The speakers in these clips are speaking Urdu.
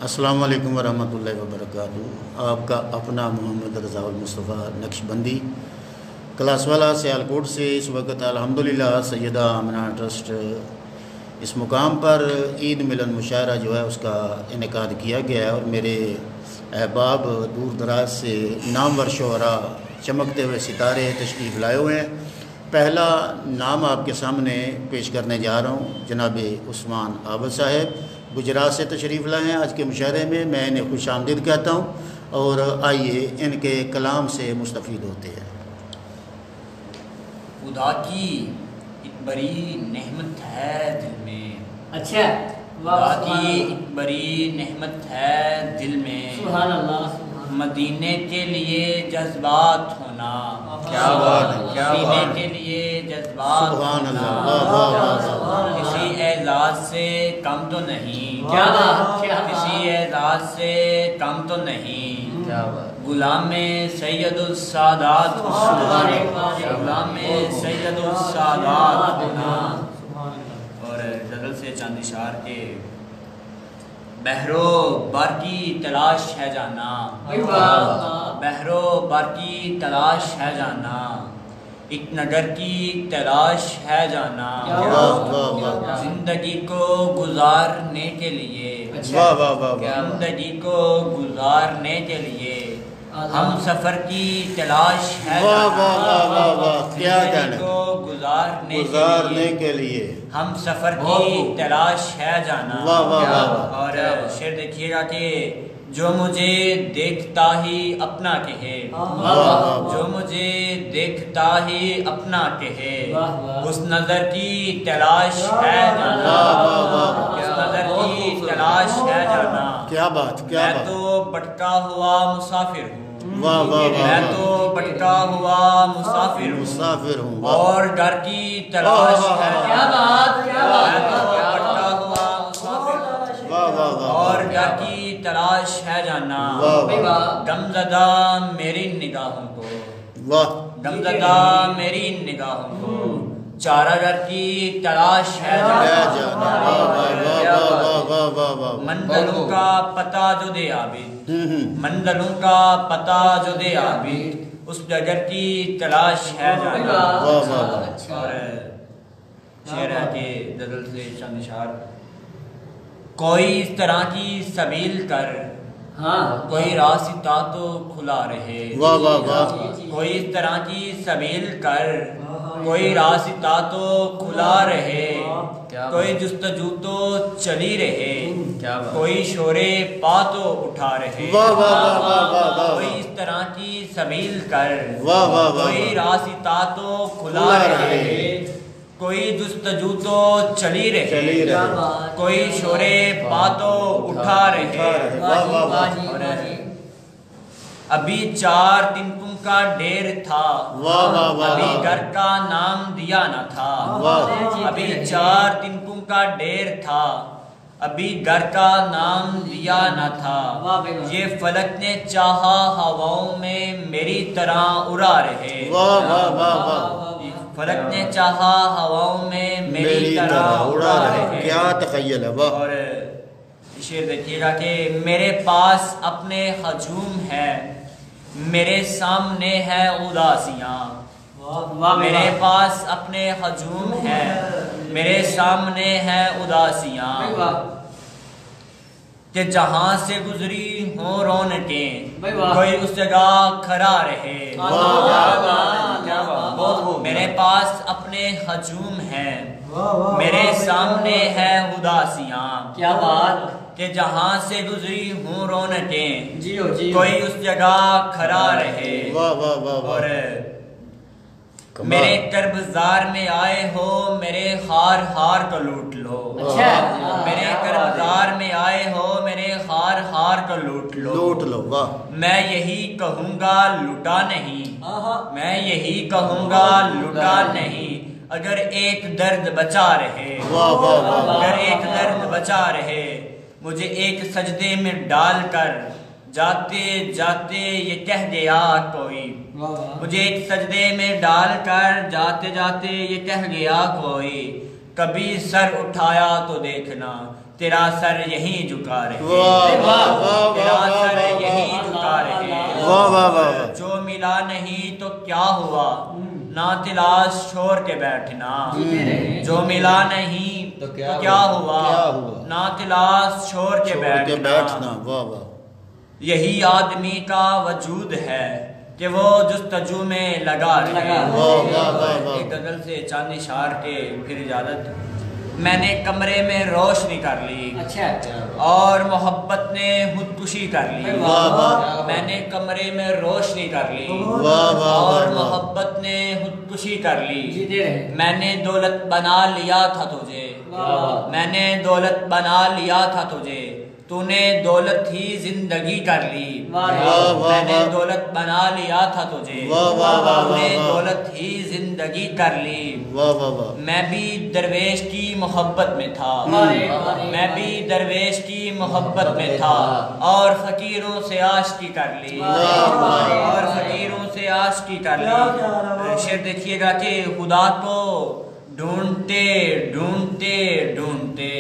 السلام علیکم ورحمۃ اللہ وبرکاتہ۔ آپ کا اپنا محمد رضا المصطفیٰ نقشبندی کلاس والا سیالکوٹ سے اس وقت الحمدللہ سیدہ آمنہ ٹرسٹ اس مقام پر عید ملن مشاعرہ جو ہے اس کا انعقاد کیا گیا ہے، اور میرے احباب دور دراز سے نامور شعراء چمکتے ہوئے ستارے تشریف لائے ہوئے ہیں۔ پہلا نام آپ کے سامنے پیش کرنے جا رہا ہوں، جناب عثمان عابد صاحب گجرات سے تشریف لائے ہیں آج کے مشاعرے میں۔ میں انہیں خوش آمدید کہتا ہوں، اور آئیے ان کے کلام سے مستفید ہوتے ہیں۔ خدا کی ایک بڑی نعمت ہے دل میں، اچھا خدا کی ایک بڑی نعمت ہے دل میں، سبحان اللہ سبحان مدینے کے لیے جذبات ہونا، کیا بات ہے، کیا مدینے بات کے لیے جذبات سبحان ہونا، اللہ، واہ واہ واہ واہ۔ کسی اعزاز سے کم تو نہیں، کیا بات، کیا بات۔ کسی اعزاز سے کم تو نہیں، کیا بات۔ غلام سید السادات ہونا، غلام سید السادات ہونا۔ اور غزل سے چاند اشار کے بحرو بار کی تلاش ہے جانا، بحرو بار کی تلاش ہے جانا، ایک نگر کی تلاش ہے جانا، زندگی کو گزارنے کے لیے، واہ واہ واہ واہ۔ زندگی کو گزارنے کے لیے ہم سفر کی تلاش ہے واہ واہ واہ واہ واہ، کیا زندگی کہنا کو گزارنے کے لیے ہم سفر کی تلاش ہے جانا۔ واہ واہ واہ۔ اور شعر دیکھیے گا کہ جو مجھے دیکھتا ہی اپنا کہے، جو مجھے دیکھتا ہی اپنا کہے، اس نظر کی تلاش ہے جانا، اس نظر کی تلاش ہے جانا۔ کیا بات، کیا میں بات۔ تو بھٹکا ہوا مسافر ہوں، واہ واہ واہ۔ میں تو بھٹکا ہوا مسافر ہوں، مسافر ہوں، اور گھر کی تلاش ہے کیا جانا۔ بات، کیا میں بات۔ تو بھٹکا ہوا مسافر ہوں، واہ واہ واہ۔ اور گھر کی تلاش ہے جانا۔ واہ واہ۔ غمزدہ میری نگاہوں کو، واہ غمزدہ میری نگاہوں کو چارہ گھر کی تلاش ہے جانا۔ واہ واہ واہ واہ واہ واہ۔ منزلوں کا پتہ جو دے عابد، منزلوں کا پتہ جو دے عابد، اس جگر کی تلاش ہے جانا۔ واہ واہ واہ۔ اور شعر ہے کہ غزل سے چند اشعار، کوئی اس طرح کی سبیل کر، کوئی راستہ تو کھلا رہے، واہ واہ واہ۔ کوئی اس طرح کی سبیل کر، کوئی راستہ تو کھلا رہے، کوئی جستجو تو چلی رہے، کوئی شور پا تو اٹھا رہے، واہ واہ واہ واہ واہ واہ۔ کوئی اس طرح کی سبیل کر، واہ واہ واہ۔ کوئی راستہ تو کھلا رہے، کوئی جستجو تو چلی رہے، کوئی شور پا تو اٹھا رہے۔ واہ واہ واہ۔ اور ابھی 4 تنکوں کا ڈھیر تھا، واہ واہ واہ۔ ابھی گھر کا نام دیا نہ تھا، واہ۔ ابھی 4 تنکوں کا ڈھیر تھا، ابھی گھر کا نام دیا نہ تھا، یہ فلک نے چاہا ہواؤں میں میری طرح اڑا رہے، واہ واہ واہ واہ۔ فلک نے چاہا ہواؤں میں میری طرح اڑا رہے۔ کیا تخیل ہے، واہ۔ اور شعر دیکھیے گا کہ میرے پاس اپنے ہجوم ہے، میرے سامنے ہے اداسیاں، میرے پاس اپنے ہجوم ہے، میرے سامنے ہے اداسیاں، کہ جہاں سے گزری ہوں رونقیں کوئی اس جگہ کھڑا رہے۔ میرے پاس اپنے ہجوم ہے، میرے سامنے ہے اداسیاں، کیا بات۔ کہ جہاں سے گزری ہوں رونقیں جیو جیو۔ کوئی اس جگہ کھڑا رہے۔ واہ واہ واہ اور واہ۔ میرے کربزار میں آئے ہو میرے ہار ہار کو لوٹ لو، میرے کربزار میں آئے ہو میرے ہار ہار کو لوٹ لو، لوٹ لو، واہ۔ میں یہی کہوں گا لٹا نہیں، میں یہی کہوں گا لٹا نہیں، اگر ایک درد بچا رہے، واہ واہ واہ۔ اگر ایک درد بچا رہے، مجھے ایک سجدے میں ڈال کر جاتے جاتے یہ کہہ گیا کوئی، مجھے ایک سجدے میں ڈال کر جاتے جاتے یہ کہہ گیا کوئی، کبھی سر اٹھایا تو دیکھنا تیرا سر یہیں جھکا رہے، واہ واہ واہ تیرا واہ سر واہ یہیں جھکا رہے، واہ واہ واہ، جو ملا نہیں تو کیا ہوا، نہ تلاش چھوڑ کے بیٹھنا، جو ملا نہیں تو کیا ہوا، نہ تلاش چھوڑ کے بیٹھنا، واہ واہ، یہی آدمی کا وجود ہے کہ وہ جستجو میں لگا رہے۔ ایک غزل سے چاند اشار کے پھر اجازت۔ میں نے کمرے میں روشنی کر لی اور محبت نے خودکشی کر لی، میں نے کمرے میں روشنی کر لی اور محبت نے خودکشی کر لی، میں نے دولت بنا لیا تھا تجھے، میں نے دولت بنا لیا تھا تجھے، تو نے دولت ہی زندگی کر لی، میں نے دولت بنا لیا تھا تجھے، تو نے دولت ہی زندگی کر لی، میں بھی درویش کی محبت میں تھا، میں بھی درویش کی محبت میں تھا، اور فقیروں سے عاشقی کر لی، اور فقیروں سے عاشقی کر لی۔ شعر دیکھیے گا کہ خدا کو ڈھونڈتے ڈھونڈتے ڈھونڈتے،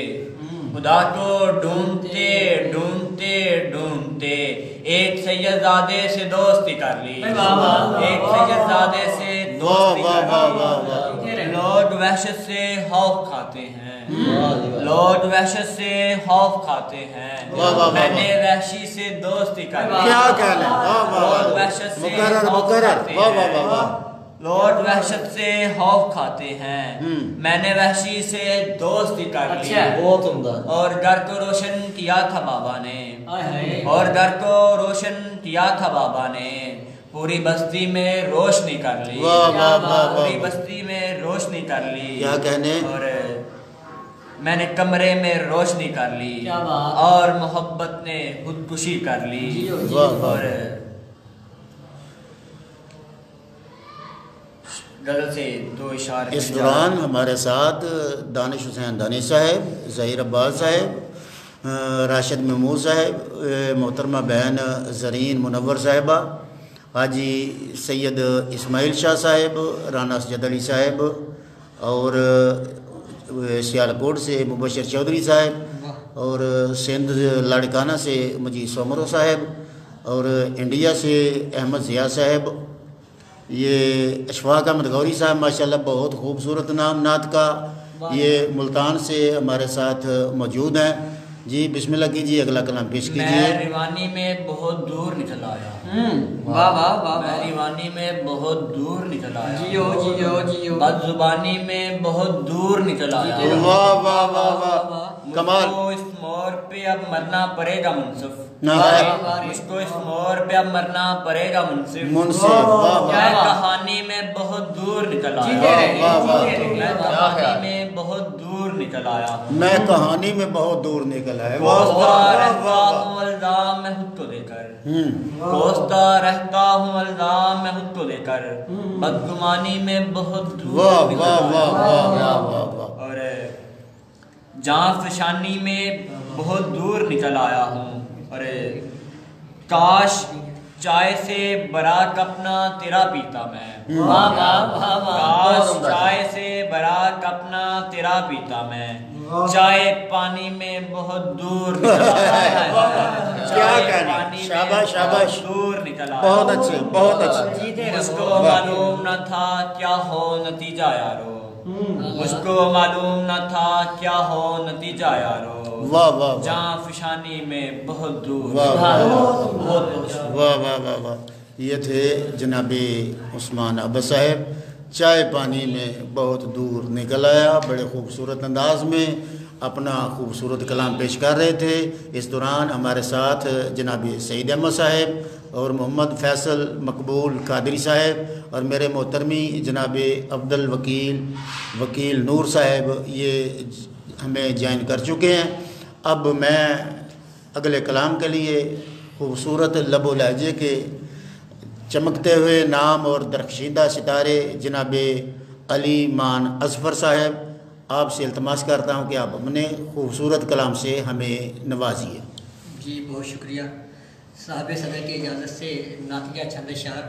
خدا کو ڈھونڈتے ڈھونڈتے ڈھونڈتے ایک سیدزادے سے دوستی کر لی، ایک سیدزادے سے دوستی کر لی۔ لوگ وحشت سے خوف کھاتے ہیں، لوگ وحشت سے خوف کھاتے ہیں، میں نے وحشی سے دوستی کر لی، کیا کہنا ہے، لوگ وحشت سے خوف کھاتے ہیں، لوگ وحشت سے خوف کھاتے ہیں، میں نے وحشی سے دوستی کر لی، اور گھر کو روشن کیا تھا بابا نے، اور گھر کو روشن کیا تھا بابا نے، پوری بستی میں روشنی کر لی، پوری بستی میں روشنی کر لی، کیا کہنے، اور میں نے کمرے میں روشنی کر لی اور محبت نے خودکشی کر لی، اور غزل سے دو اشارے۔ اس دوران ہمارے ساتھ دانش حسین دانی صاحب، ظہیر عباس صاحب، راشد محمود صاحب، محترمہ بہن زرین منور صاحبہ، حاجی سید اسماعیل شاہ صاحب، رانا اسجد علی صاحب، اور سیالکوٹ سے مبشر چودھری صاحب، اور سندھ لاڑکانہ سے مجید سومرو صاحب، اور انڈیا سے احمد ضیاء صاحب، یہ اشفاق احمد غوری صاحب ماشاءاللہ بہت خوبصورت نام نعت کا، یہ ملتان سے ہمارے ساتھ موجود ہیں۔ جی بسم اللہ کیجیے، اگلا کلام پیش کیجیے۔ میں ریوانی میں بہت دور نکل آیا، میں ریوانی میں بہت دور نکل آیا، بد زبانی میں بہت دور نکل آیا، واہ واہ واہ واہ، کمال، مجھ کو اس موڑ پہ اب مرنا پڑے گا منصف، نعرہ مجھ کو اس موڑ پہ اب مرنا پڑے گا منصف، واہ میں کہانی میں بہت دور نکل آیا، میں کہانی میں بہت دور نکل آیا، میں کہانی میں بہت دور نکل آیا، کوستا رہتا ہوں الزام میں خود کو دے کر، کوستا رہتا ہوں الزام میں خود کو دے کر، بدگمانی میں بہت دور نکل آیا، اور جان فشانی میں بہت دور نکل آیا ہوں، اور کاش چائے سے براق اپنا تیرا پیتا میں، کاش چائے سے براق اپنا تیرا پیتا میں، چائے پانی میں بہت دور نکل آیا، کیا کہنا، شاباش شاباش، دور نکل آیا، بہت اچھے بہت اچھے، مجھ کو معلوم نہ تھا کیا ہو نتیجہ یارو، مجھ کو معلوم نہ تھا کیا ہو نتیجہ یارو، واہ واہ جان فشانی میں بہت دور، واہ واہ بہت واہ واہ واہ واہ، یہ تھے جناب عثمان عباس صاحب، چائے پانی میں بہت دور نکل آیا، بڑے خوبصورت انداز میں اپنا خوبصورت کلام پیش کر رہے تھے۔ اس دوران ہمارے ساتھ جناب سعید احمد صاحب اور محمد فیصل مقبول قادری صاحب اور میرے محترمی جناب عبد الوکیل وکیل نور صاحب یہ ہمیں جوائن کر چکے ہیں۔ اب میں اگلے کلام کے لیے خوبصورت لب و لہجے کے چمکتے ہوئے نام اور درخشیدہ ستارے جناب علی مان اظفر صاحب آپ سے التماس کرتا ہوں کہ آپ اپنے خوبصورت کلام سے ہمیں نوازیے۔ جی بہت شکریہ صاحب صدر کی اجازت سے نعتیہ چند اشعار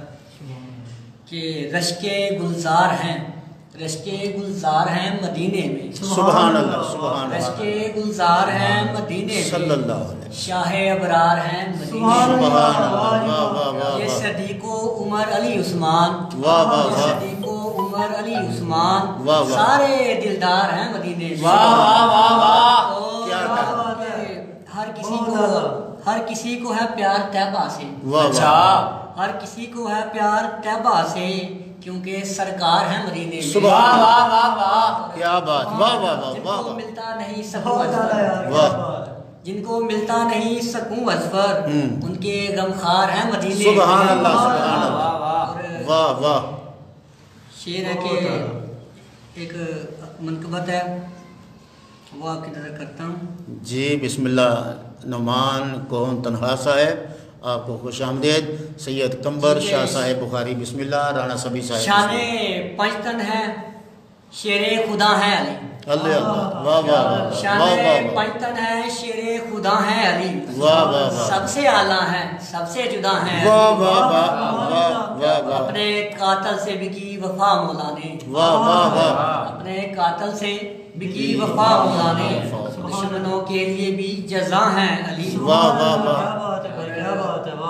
کہ رشک گلزار ہیں رشکے گلزار ہیں مدینے میں، سبحان اللہ سبحان اللہ، رشکے گلزار ہیں مدینے میں، صلی اللہ علیہ وسلم، شاہ ابرار ہیں مدینے میں، سبحان اللہ، واہ واہ واہ یہ واہ، صدیق و عمر علی عثمان، واہ واہ یہ واہ، صدیق و عمر علی عثمان، واہ واہ، سارے دلدار ہیں مدینے میں، واہ واہ واہ واہ، اور کیا ہر کسی کو ہے پیار طیبہ سے، واہ اچھا، واہ، ہر کسی کو ہے پیار طیبہ سے، کیونکہ سرکار ہیں مدینے میں، سبحان واہ اللہ، واہ واہ واہ، کیا بات، واہ واہ واہ جن واہ کو واہ، ملتا نہیں سکون ازفر، واہ، جن کو ملتا نہیں سکون ازفر، ان کے غمخوار ہیں مدینے میں، سبحان اللہ سبحان اللہ، واہ واہ، اور واہ واہ، شعر ہے کہ ایک منقبت ہے، وہ آپ کی نظر کرتا ہوں۔ جی بسم اللہ، نعمان کون تنہا صاحب، آپ کو خوش آمدید، سید کمبر شاہ صاحب بخاری بسم اللہ، رانا صبی صاحب شان پنجتن ہے، شیر خدا ہے علی، اللہ اللہ، واہ واہ واہ، شان واہ واہ واہ، پنجتن ہے، شیر خدا ہے علی، واہ واہ واہ، سب سے اعلیٰ ہے، سب سے جدا ہے، واہ واہ واہ واہ واہ واہ، اپنے قاتل سے بھی کی وفا مولا نے، واہ واہ واہ، اپنے قاتل سے بھی کی وفا مولا نے، دشمنوں کے لیے بھی جزا ہے علی، واہ واہ واہ،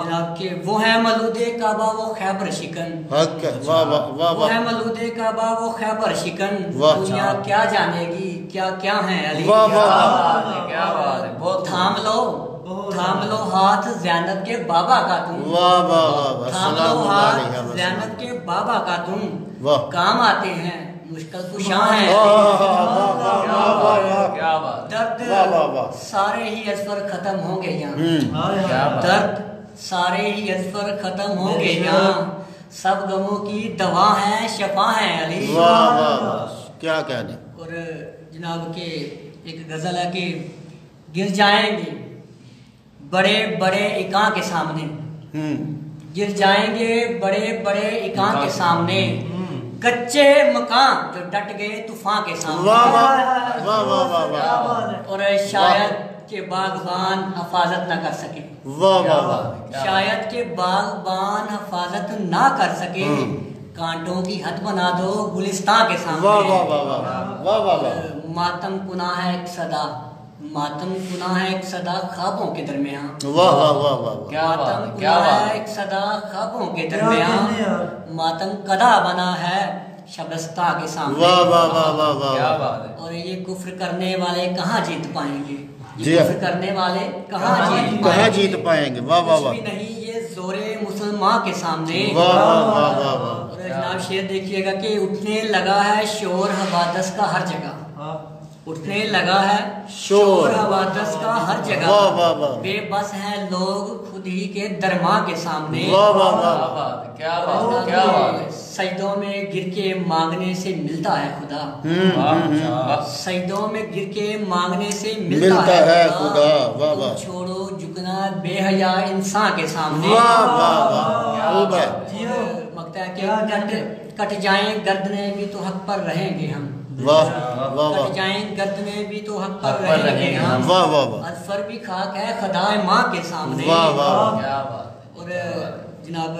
جناب کہ وہ ہے ملود کعبہ وہ خیبر شکن، حق ہے، واہ واہ واہ وہ ہے واہ، ملود کعبہ وہ خیبر شکن، واہ، دنیا کیا جانے گی کیا کیا ہے علی، واہ واہ کیا واہ، بات ہے، کیا بات ہے، بہت تھام لو ہاتھ زینب کے بابا کا تم، واہ واہ واہ واہ، تھام سلام لو اللہ علیہ ہاتھ وسلم، زینب کے بابا کا تم، واہ، کام آتے ہیں مشکل کشاں ہیں، کیا بات، درد واہ واہ واہ، سارے ہی ازفر ختم ہوں گے یہاں، کیا بات، درد سارے ہی ازفر ختم ہوں گے یہاں، سب غموں کی دوا ہے شفا ہے علی، واہ واہ واہ، کیا کہنے، اور جناب کے ایک غزل ہے کہ گر جائیں گے بڑے بڑے اکاں کے سامنے، گر جائیں گے بڑے بڑے اکاں کے سامنے، کچے مکان جو ڈٹ گئے طوفان کے سامنے، واہ واہ واہ واہ واہ واہ، اور شاید کہ باغبان حفاظت نہ کر سکے، واہ واہ واہ، شاید کہ باغبان حفاظت نہ کر سکے، کانٹوں کی حد بنا دو گلستان کے سامنے، واہ واہ واہ واہ، واہ واہ واہ، ماتم کنا ہے ایک صدا، ماتم کنا ہے ایک صدا خوابوں کے درمیان، واہ واہ واہ واہ، کیا بات ماتم ہے، کیا کنا بات ہے ہے، ایک صدا خوابوں کے درمیان، ماتم کدا بنا ہے شبستہ کے سامنے، واہ واہ واہ واہ واہ، کیا بات ہے، اور یہ کفر کرنے والے کہاں جیت پائیں گے، جی یہ کفر کرنے والے کہاں جیت کہاں پائیں گے، جیت پائیں گے، واہ واہ کچھ واہ، بھی نہیں یہ زور مسلمان کے سامنے، واہ واہ واہ واہ واہ، اور جناب شعر دیکھیے گا کہ اٹھنے لگا ہے شور حوادث کا ہر جگہ، اٹھنے لگا ہے شور حوادث کا ہر جگہ، واہ واہ واہ، بے بس ہیں لوگ خود ہی کے درما کے سامنے، واہ واہ کیا واہ، بات ہے، کیا بات ہے، کیا بات ہے، سجدوں میں گر کے مانگنے سے ملتا ہے خدا، واہ، سجدوں میں گر کے مانگنے سے ملتا ہے خدا، واہ واہ، تم چھوڑو جھکنا بے حیا انسان کے سامنے، واہ واہ واہ، خوب ہے، مگتا ہے کہ کٹ جائیں گردنیں بھی تو حق پر رہیں گے ہم، واہ واہ کٹ واہ، جائیں گردنیں بھی تو حق حق پر پر رہیں گے ہم، واہ واہ واہ، اظفر بھی خاک ہے خدائے ماں کے سامنے، واہ واہ، کیا بات، اور جناب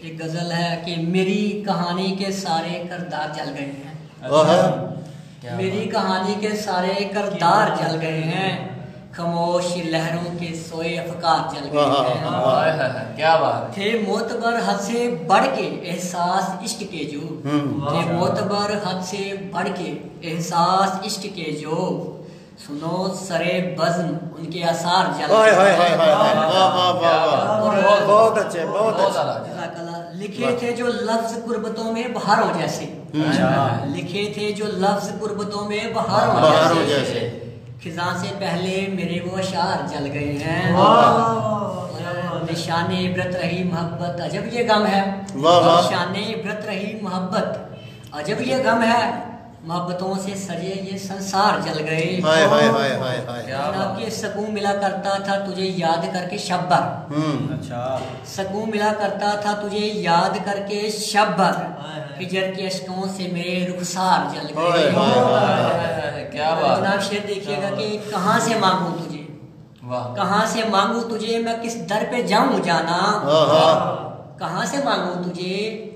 ایک غزل ہے کہ میری کہانی کے سارے کردار جل گئے ہیں، وہ ہے، میری کہانی کے سارے کردار جل گئے ہیں، خاموش لہروں کے سوئے افکار جل گئے ہیں، کیا بات، تھے معتبر حد سے بڑھ کے احساس عشق کے جو، تھے معتبر حد سے بڑھ کے احساس عشق کے جو، سنو سرے بزم ان کے آثار جل ہائے ہائے گئے ہائے ہیں، ہائے، واہ واہ واہ واہ، بہت اچھے بہت اچھے، جزاک اللہ۔ لکھے تھے جو لفظ قربتوں میں بہاروں جیسے، لکھے تھے جو لفظ قربتوں میں بہاروں بہاروں جیسے، جیسے، خزاں سے پہلے میرے وہ اشعار جل گئے ہیں، نشان عبرت رہی محبت عجب یہ غم ہے، واہ واہ، نشان عبرت رہی محبت عجب یہ غم ہے، محبتوں سے سجے یہ سنسار جل گئے، ہائے ہائے ہائے ہائے ہائے، جناب کے سکون ملا کرتا تھا تجھے یاد کر کے شب بھر، اچھا، سکون ملا کرتا تھا تجھے یاد کر کے شب بھر، ہجر کے اشکوں سے میرے رخسار جل ہائے گئے، ہائے، کیا بات، جناب شعر دیکھیے گا کہ کہاں سے مانگوں تجھے، واہ، کہاں سے مانگوں تجھے میں کس در پہ جاؤں جانا، ہاں ہاں، کہاں سے مانگوں تجھے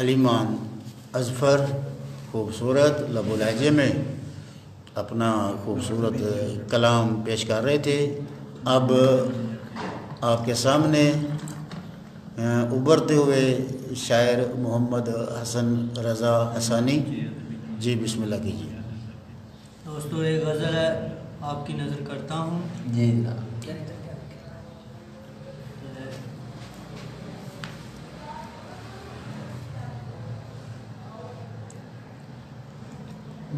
علیمان اظفر خوبصورت لب و لہجے میں اپنا خوبصورت کلام پیش کر رہے تھے. اب آپ کے سامنے ابھرتے ہوئے شاعر محمد حسن رضا حسانی. جی بسم اللہ کیجیے. دوستو ایک غزل ہے، آپ کی نظر کرتا ہوں. جی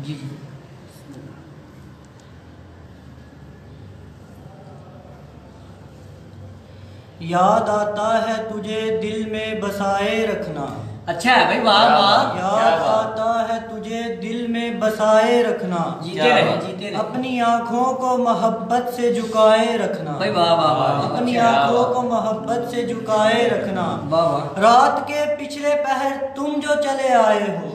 جی یاد آتا ہے تجھے دل میں بسائے رکھنا. اچھا ہے بھائی، واہ واہ. یاد آتا ہے تجھے دل میں بسائے رکھنا. جیتے رہے جیتے رہے. اپنی آنکھوں کو محبت سے جھکائے رکھنا. بھائی واہ واہ واہ. اپنی آنکھوں کو محبت سے جھکائے رکھنا. واہ واہ. رات کے پچھلے پہر تم جو چلے آئے ہو،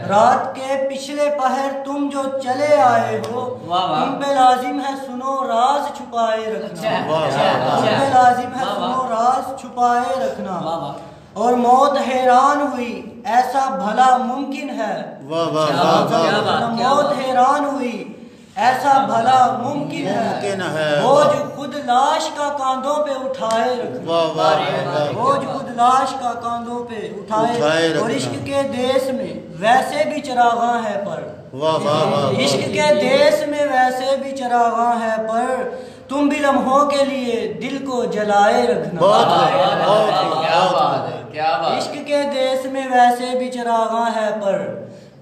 رات کے پچھلے پہر تم جو چلے آئے ہو، تم پہ لازم ہے سنو راز چھپائے رکھنا. تم پہ لازم ہے سنو راز چھپائے رکھنا. اور موت حیران ہوئی ایسا بھلا ممکن ہے. موت حیران ہوئی ایسا بھلا ممکن ہے. بوجھ خود لاش کا کاندھوں پہ اٹھائے رکھنا. بوجھ خود لاش کا کاندھوں پہ اٹھائے. اور عشق کے دیس میں ویسے بھی چراغاں ہے پر، عشق کے دیس میں ویسے بھی چراغاں ہے پر، تم بھی لمحوں کے لیے دل کو جلائے رکھنا. عشق کے دیس میں ویسے بھی چراغاں ہے پر،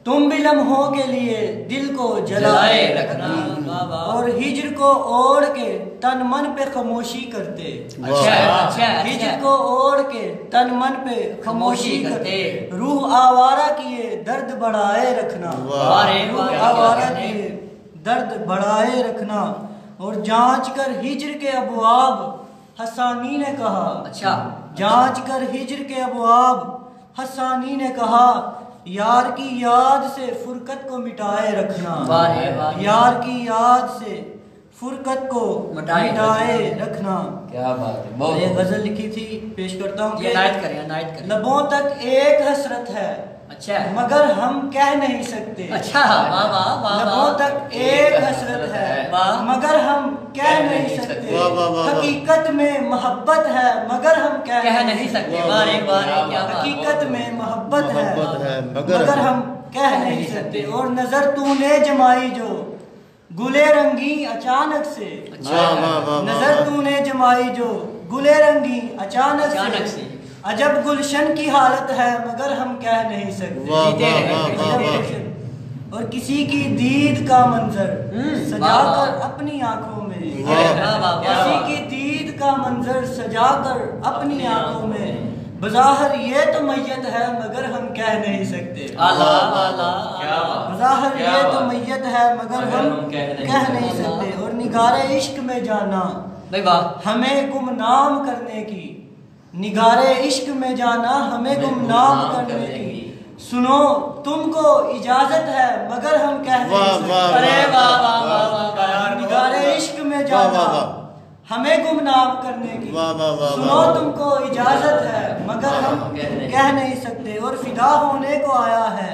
تم بھی لمحوں کے لیے دل کو جلائے رکھنا. اور ہجر کو اوڑھ کے تن من پہ خاموشی کرتے. ہجر کو اوڑھ کے تن من پہ خاموشی کرتے. روح آوارہ کیے درد بڑھائے رکھنا. روح آوارہ کیے درد بڑھائے رکھنا. اور جانچ کر ہجر کے ابواب حسانی نے کہا. جانچ کر ہجر کے ابواب حسانی نے کہا، یار کی یاد سے فرقت کو مٹائے رکھنا. یار کی یاد سے فرقت کو مٹائے رکھنا. کیا بات ہے. یہ غزل لکھی تھی، پیش کرتا ہوں. عنایت کریں. لبوں تک ایک حسرت ہے مگر ہم کہہ نہیں سکتے. لبوں تک ایک حسرت ہے مگر ہم کہہ نہیں سکتے. حقیقت میں محبت ہے مگر ہم کہہ نہیں سکتے. حقیقت میں محبت ہے مگر ہم کہہ نہیں سکتے. اور نظر تو نے جمائی جو گلے رنگی اچانک سے. نظر تو نے جمائی جو گلے رنگی اچانک سے. عجب گلشن کی حالت ہے مگر ہم کہہ نہیں سکتے. اور کسی کی دید کا منظر سجا کر اپنی آنکھوں میں. کسی کی دید کا منظر سجا کر اپنی آنکھوں میں. بظاہر یہ تو میت ہے مگر ہم کہہ نہیں سکتے. بظاہر یہ تو میت ہے مگر ہم کہہ نہیں سکتے. اور نگار عشق میں جانا ہمیں گمنام کرنے کی. نگار عشق میں جانا ہمیں گمنام کرنے کی. سنو تم کو اجازت ہے مگر ہم کہہ نہیں سکتے. نگار عشق میں جانا ہمیں گمنام کرنے کی. سنو تم کو اجازت ہے مگر ہم کہہ نہیں سکتے. اور فدا ہونے کو آیا ہے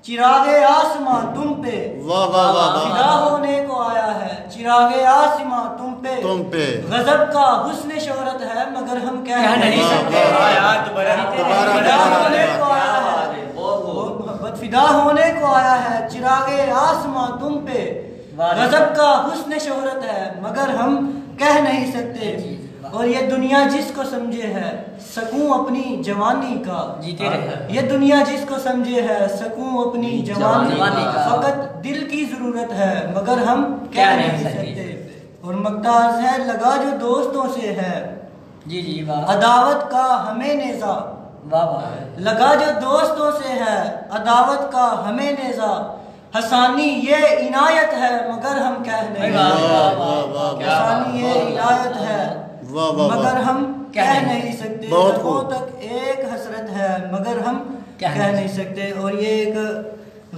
چراغ آسماں تم پہ. فدا ہونے کو آیا ہے چراغ آسماں تم پہ. غضب کا حسن شہرت ہے مگر ہم کہہ نہیں سکتے. فدا ہونے کو آیا ہے فدا ہونے کو آیا ہے چراغ آسماں تم پہ. غضب کا حسن شہرت ہے مگر ہم کہہ نہیں سکتے. اور یہ دنیا جس کو سمجھے ہے سکون اپنی جوانی کا. یہ دنیا جس کو سمجھے ہے سکون اپنی جوانی کا. فقط دل کی ضرورت ہے مگر ہم کہہ نہیں سکتے. اور مقدار ہے لگا جو دوستوں سے ہے عداوت کا ہمیں نیزہ. لگا جو دوستوں سے ہے عداوت کا ہمیں نیزہ. حسانی یہ عنایت ہے مگر ہم کہہ نہیں سکتے. حسانی یہ عنایت ہے مگر ہم کہہ نہیں سکتے. لبوں تک ایک حسرت ہے مگر ہم کہہ نہیں سکتے. اور یہ ایک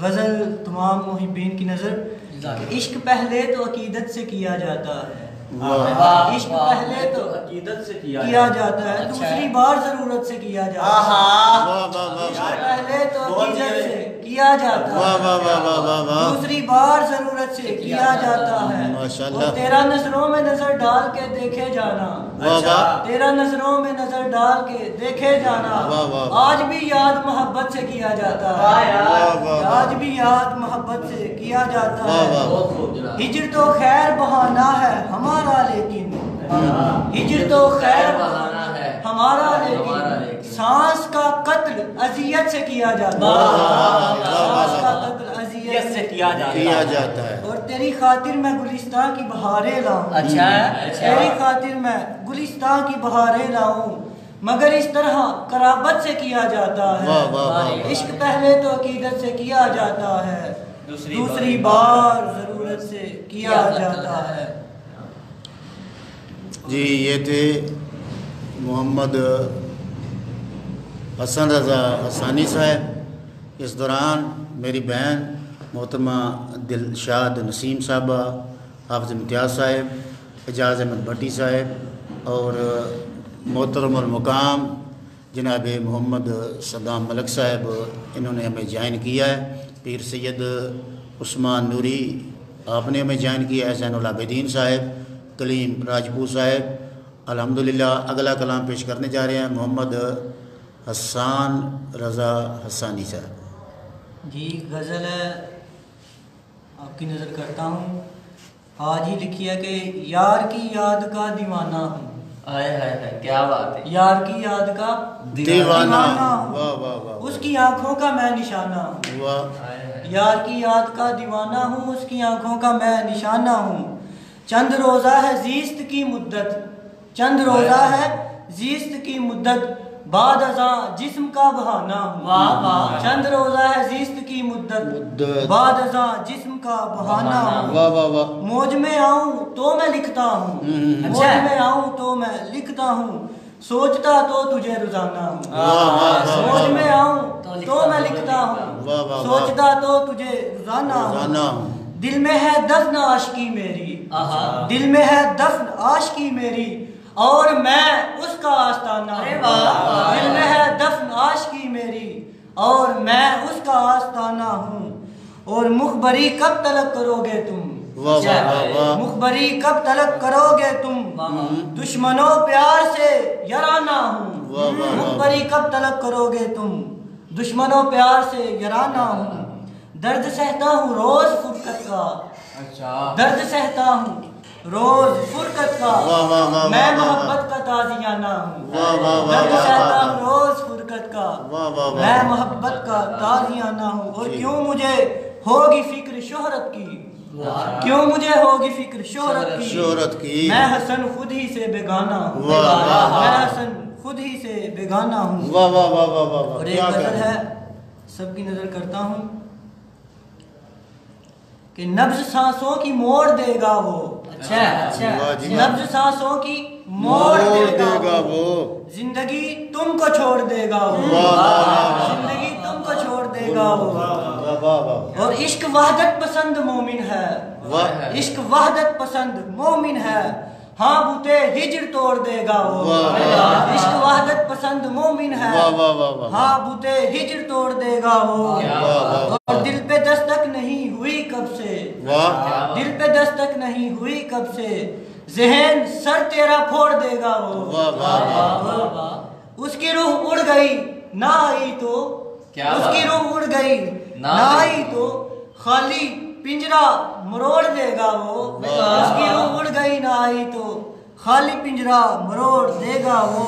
غزل تمام محبین کی نظر کہ عشق پہلے تو عقیدت سے کیا جاتا ہے. عشق پہلے تو عقیدت سے کیا جاتا ہے، دوسری بار ضرورت سے کیا جاتا ہے. پہلے تو عقیدت سے کیا جاتا ہے، دوسری بار ضرورت سے کیا جاتا ہے. اور تیرا نظروں میں نظر ڈال کے دیکھے جانا، تیرا نظروں میں نظر ڈال کے دیکھے جانا، آج بھی یاد محبت سے کیا جاتا ہے، آج بھی یاد محبت سے کیا جاتا ہے. ہجر تو خیر بہانہ ہے ہمارا لیکن، ہجر تو خیر بہانہ ہے ہمارا لیکن، سانس کا قتل اذیت سے کیا جاتا ہے، سانس کا قتل اذیت سے کیا جاتا ہے. اور تیری خاطر میں گلستان کی بہاریں لاؤں، تیری خاطر میں گلستان کی بہاریں لاؤں، مگر اس طرح قرابت سے کیا جاتا ہے. عشق پہلے تو عقیدت سے کیا جاتا ہے، دوسری بار ضرورت سے کیا جاتا ہے. جی یہ تھے محمد حسن رضا حسانی صاحب. اس دوران میری بہن محترمہ دلشاد نسیم صاحبہ، حافظ امتیاز صاحب، اعجاز احمد بھٹی صاحب اور محترم المقام جناب محمد صدام ملک صاحب، انہوں نے ہمیں جوائن کیا ہے. پیر سید عثمان نوری آپ نے ہمیں جوائن کیا ہے، زین العابدین صاحب، کلیم راجپوت صاحب. الحمدللہ اگلا کلام پیش کرنے جا رہے ہیں محمد حسان رضا حسانی صاحب. جی غزل ہے، آپ کی نظر کرتا ہوں. آج ہی لکھی ہے کہ یار کی یاد کا دیوانہ ہوں. کیا بات ہے، یار کی یاد کا دیوانہ ہوں، اس کی آنکھوں کا میں نشانہ ہوں. یار کی یاد کا دیوانہ ہوں، اس کی آنکھوں کا میں نشانہ ہوں. چند روزہ ہے زیست کی مدت، چند روزہ ہے زیست کی مدت، بعد ازاں جسم کا بہانہ ہوں. چند روزہ ہے زیست کی مدت، بعد ازاں جسم کا بہانہ ہوں. موج میں آؤں تو میں لکھتا ہوں، موج میں آؤں تو میں لکھتا ہوں، سوچتا تو تجھے روزانہ ہوں. موج میں آؤں تو میں لکھتا ہوں، سوچتا تو تجھے روزانہ ہوں. دل میں ہے دفن عاشقی میری، دل میں ہے دفن عاشقی میری، اور میں اس کا آستانہ ہوں. دل میں ہے دفن عاشقی میری اور میں اس کا آستانہ ہوں. اور مخبری کب طلب کرو گے تم، مخبری کب طلب کرو گے تم، دشمنوں پیار سے یارانہ ہوں. مخبری کب طلب کرو گے تم، دشمنوں پیار سے یارانہ ہوں. درد سہتا ہوں روز فرقت کا، درد سہتا ہوں روز فرقت کا، میں محبت کا تازیانہ ہوں. درد سہتا ہوں روز فرقت کا، میں محبت کا تازیانہ ہوں. اور کیوں مجھے ہوگی فکر شہرت کی، کیوں مجھے ہوگی فکر شہرت کی، میں حسن خود ہی سے بیگانہ ہوں، میں حسن خود ہی سے بیگانہ ہوں. اور ایک غزل ہے، سب کی نظر کرتا ہوں کہ نبض سانسوں کی موڑ دے گا وہ، نبض سانسوں کی موڑ دے گا وہ، زندگی تم کو چھوڑ دے گا وہ، زندگی تم کو چھوڑ دے گا وہ. اور عشق وحدت پسند مومن ہے، عشق وحدت پسند مومن ہے، ہاں بوتے ہجر توڑ دے گا وہ. عشق وحدت پسند مومن ہے، ہاں بوتے ہجر توڑ دے گا وہ. اور دل پہ دستک نہیں ہوئی کب سے، دل پہ دستک نہیں ہوئی کب سے، ذہن سر تیرا پھوڑ دے گا وہ. اس کی روح اڑ گئی نہ آئی تو، اس کی روح اڑ گئی نہ آئی تو، خالی پنجرا مروڑ دے گا وہ. اس کی روح اڑ گئی نہ آئی تو، خالی پنجرا مروڑ دے گا وہ.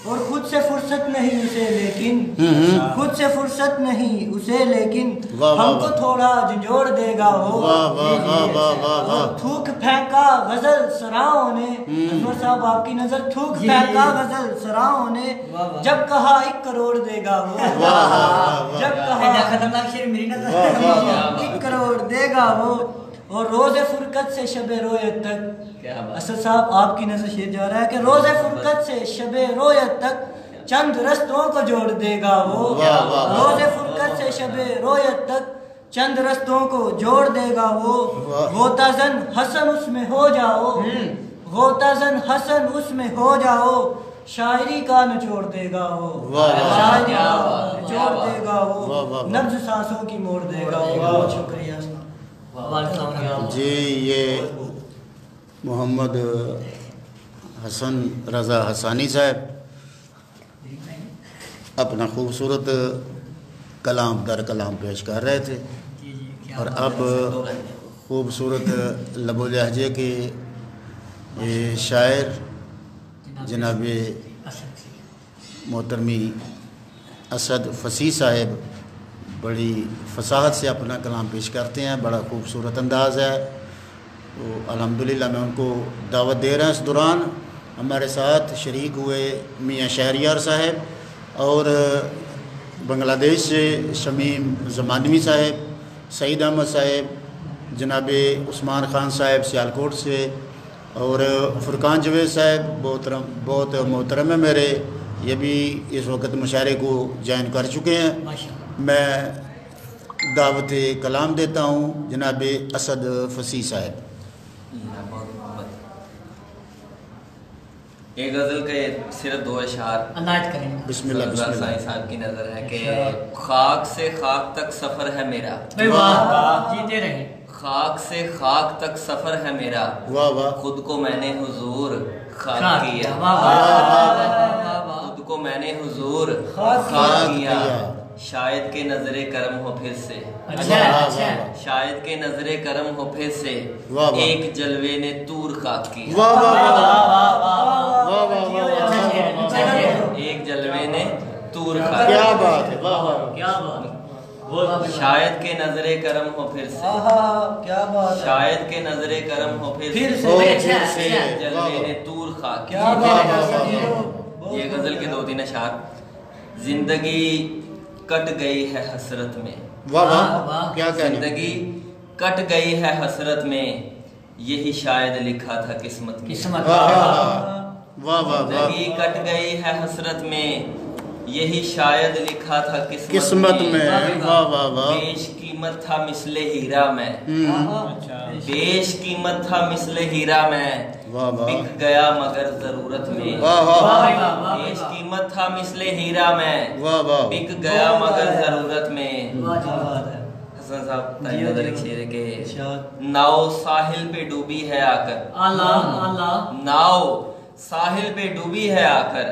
اور خود سے فرصت نہیں اسے لیکن، خود سے فرصت نہیں اسے لیکن، ہم کو تھوڑا جھنجھوڑ دے گا وہ. اور تھوک پھینکا غزل سراؤں نے، انور صاحب آپ کی نظر، تھوک پھینکا غزل سراؤں نے، جب کہا 1 کروڑ دے گا وہ، جب کہا خطرناک شیر میری نظر 1 کروڑ دے گا وہ. اور روز فرقت سے شب رویت تک، اسد صاحب آپ کی نظر شیر جا رہا ہے کہ روز فرقت سے شب رویت تک چند رستوں کو جوڑ دے گا وہ. روز فرقت سے شب رویت تک چند رستوں کو جوڑ دے گا وہ. ہوتا زن حسن اس میں ہو جاؤ، غوطہ زن حسن اس میں ہو جاؤ شاعری کا نچوڑ دے گا وہ شاعری کا نچوڑ دے گا وہ نبض سانسوں کی موڑ دے گا وہ بہت شکریہ جی یہ محمد حسن رضا حسانی صاحب اپنا خوبصورت کلام در کلام پیش کر رہے تھے اور اب خوبصورت لب و لہجے کے شاعر جناب محترمی اسد فصیح صاحب بڑی فصاحت سے اپنا کلام پیش کرتے ہیں، بڑا خوبصورت انداز ہے، تو الحمدللہ میں ان کو دعوت دے رہا ہوں۔ اس دوران ہمارے ساتھ شریک ہوئے میاں شہریار صاحب اور بنگلہ دیش سے شمیم زمانوی صاحب، سعید احمد صاحب، جناب عثمان خان صاحب سیالکوٹ سے، اور فرقان جوید صاحب بہت محترم ہے میرے، یہ بھی اس وقت مشاعرے کو جوائن کر چکے ہیں۔ میں دعوت کلام دیتا ہوں جناب اسد فصیح صاحب۔ ایک غزل کے صرف 2 اشعار بسم اللہ بسم اللہ۔ سائیں صاحب کی نظر ہے کہ خاک سے خاک تک سفر ہے میرا، جیتے رہیں، خاک سے خاک تک سفر ہے میرا، واہ واہ، خود کو میں نے حضور خاک کیا، خود کو میں نے حضور خاک کیا، شاید کہ نظر کرم ہو پھر سے، شاید کہ نظر کرم ہو پھر سے، ایک جلوے نے طور خاک کیا، ایک جلوے نے طور خاک کیا، کیا بات ہے، واہ واہ، کیا بات، شاید کہ نظر کرم ہو پھر سے، کیا بات ہے، شاید کہ نظر کرم ہو پھر سے، جلوے نے طور خاک کیا بات ہے۔ یہ غزل کے 2-3 اشعار۔ زندگی کٹ گئی ہے حسرت میں، واہ واہ، کیا کہنے، زندگی کٹ گئی ہے حسرت میں، یہی شاید لکھا تھا قسمت میں، واہ واہ، زندگی کٹ گئی ہے حسرت میں، یہی شاید لکھا تھا قسمت میں، واہ واہ واہ، بیش قیمت تھا مثل ہیرا میں، بیش قیمت تھا مثل ہیرا میں، بک گیا مگر ضرورت میں، بیش قیمت تھا مثل ہیرا میں، بک گیا مگر ضرورت میں۔ حسن صاحب نظر ایک شعر کے ناؤ ساحل پہ ڈوبی ہے آ کر، ناؤ ساحل پہ ڈوبی ہے آ کر،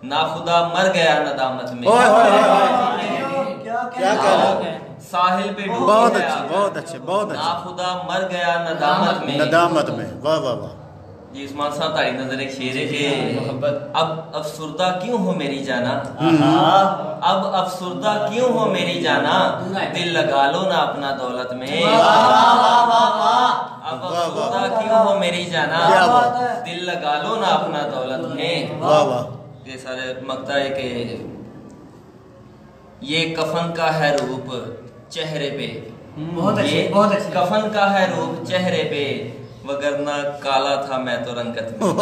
ناخدا مر گیا ندامت میں، ساحل پہ ڈوبی بہت ہے اچھے آ بہت کر، اچھے بہت اچھے، ناخدا مر گیا ندامت میں، ندامت میں، واہ واہ واہ۔ جی عثمان صاحب تاری نظر ایک شعر ہے کہ اب افسردہ کیوں ہو میری جانا، اب افسردہ کیوں ہو میری جانا، دل لگا لو نا اپنا دولت میں، اب افسردہ کیوں ہو میری جانا، دل لگا لو نا اپنا دولت میں۔ واہ واہ، یہ سارے مقطع ہے کہ یہ کفن کا ہے روپ چہرے پہ، یہ کفن کا ہے روپ چہرے پہ، وگرنہ کالا تھا میں تو رنگت میں،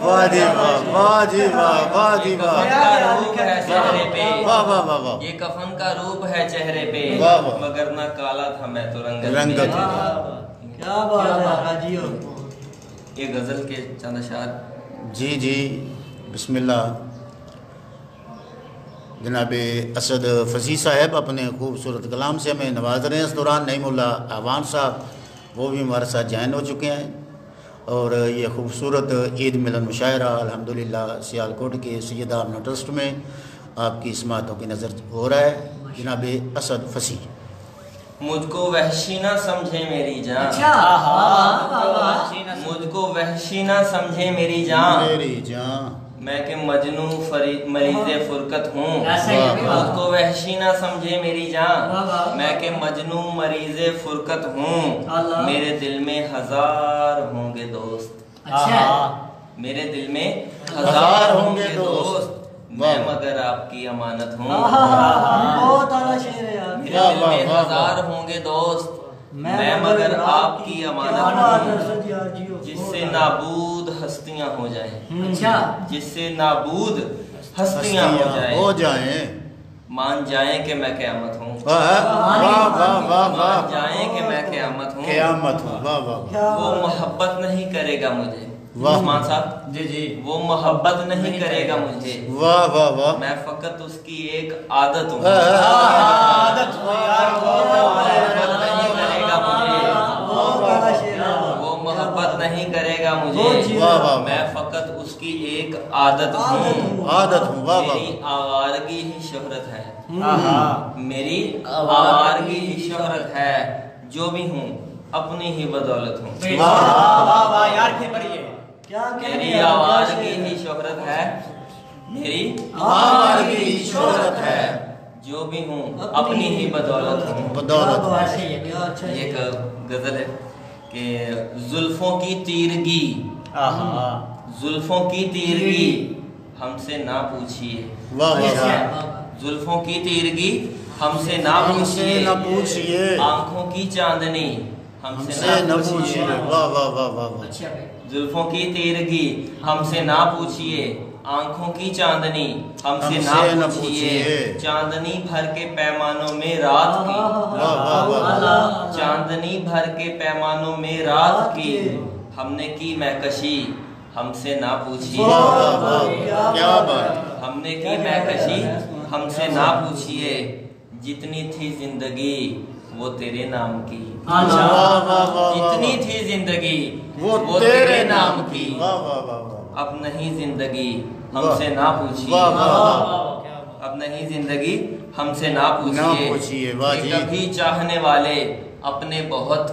واہ جی واہ، واہ جی واہ، واہ جی واہ، کا روپ ہے چہرے پہ، واہ واہ واہ واہ، یہ کفن کا روپ ہے چہرے پہ، واہ واہ، وگرنہ کالا تھا میں تو رنگت رنگت میں۔ میں۔ کیا بات ہے حاجیو۔ یہ غزل کے چند اشعار۔ جی جی بسم اللہ۔ جناب اسد فصیح صاحب اپنے خوبصورت کلام سے ہمیں نواز رہے ہیں۔ اس دوران نعیم اللہ اعوان صاحب وہ بھی ہمارے ساتھ جوائن ہو چکے ہیں، اور یہ خوبصورت عید ملن مشاعرہ الحمدللہ سیالکوٹ کے سیدہ آمنہ ٹرسٹ میں آپ کی سماعتوں کی نظر ہو رہا ہے۔ جناب اسد فصیح۔ مجھ کو وحشی نہ سمجھے میری جان، مجھ کو وحشی نہ سمجھے میری جان، میری جان، میں کہ مجنوں مریض فرقت ہوں، مجھ کو وحشی نہ سمجھے میری جان، میں کہ مجنوں مریض فرقت ہوں، میرے دل میں 1000 ہوں گے دوست، میرے دل میں 1000 ہوں گے دوست، میں مگر آپ کی امانت ہوں، بہت اعلیٰ شعر ہے یار۔ میرے دل میں 1000 ہوں گے دوست، میں مگر آپ کی امانت ہوں، جس سے نابود ہستیاں ہو جائیں، جس سے نابود ہستیاں ہو جائیں، ہو جائیں، مان جائیں کہ میں قیامت ہوں، مان جائیں کہ میں قیامت ہوں، قیامت ہوں. واہ واہ وہ محبت نہیں کرے گا مجھے. واہ. عثمان صاحب جی جی وہ محبت نہیں کرے گا مجھے، واہ واہ واہ. میں فقط اس کی ایک عادت ہوں. عادت ہو یار. محبت نہیں کرے گا مجھے، وہ محبت نہیں کرے گا مجھے، واہ واہ. میں فقط اس کی ایک عادت ہوں. عادت ہوں. واہ واہ. میری آوارگی ہی شہرت ہے، آہا میری آوارگی ہی شہرت ہے، جو بھی ہوں اپنی ہی بدولت ہوں. واہ واہ واہ یار پھر پڑھیے. میری آوارگی ہی شہرت ہے، میری آوارگی ہی شہرت ہے، جو بھی ہوں اپنی ہی بدولت ہوں. بدولت. یہ ایک غزل ہے کہ زلفوں کی تیرگی، آہا زلفوں کی تیرگی ہم سے نہ پوچھیے. واہ واہ. زلفوں کی تیرگی ہم سے نہ ہم سے نہ پوچھیے، آنکھوں کی چاندنی ہم ہم سے سے نہ نہ پوچھیے. پوچھیے. واہ واہ واہ واہ واہ. زلفوں کی تیرگی ہم سے نہ پوچھیے، آنکھوں کی چاندنی ہم سے نہ پوچھیے. چاندنی بھر کے پیمانوں میں رات کی، واہ واہ واہ. چاندنی بھر کے پیمانوں میں رات کی ہم نے کی مہکشی ہم سے نہ پوچھیے. واہ واہ واہ. کیا بات. ہم نے کی مہکشی ہم سے نہ پوچھیے، جتنی تھی زندگی وہ تیرے نام کی. واہ واہ واہ. جتنی تھی زندگی وہ تیرے نام کی. واہ واہ واہ واہ. اب نہیں زندگی ہم سے نہ پوچھیے، واہ واہ. اب نہیں زندگی ہم سے نہ نہ پوچھیے. واہ کہ جی. کبھی چاہنے والے اپنے بہت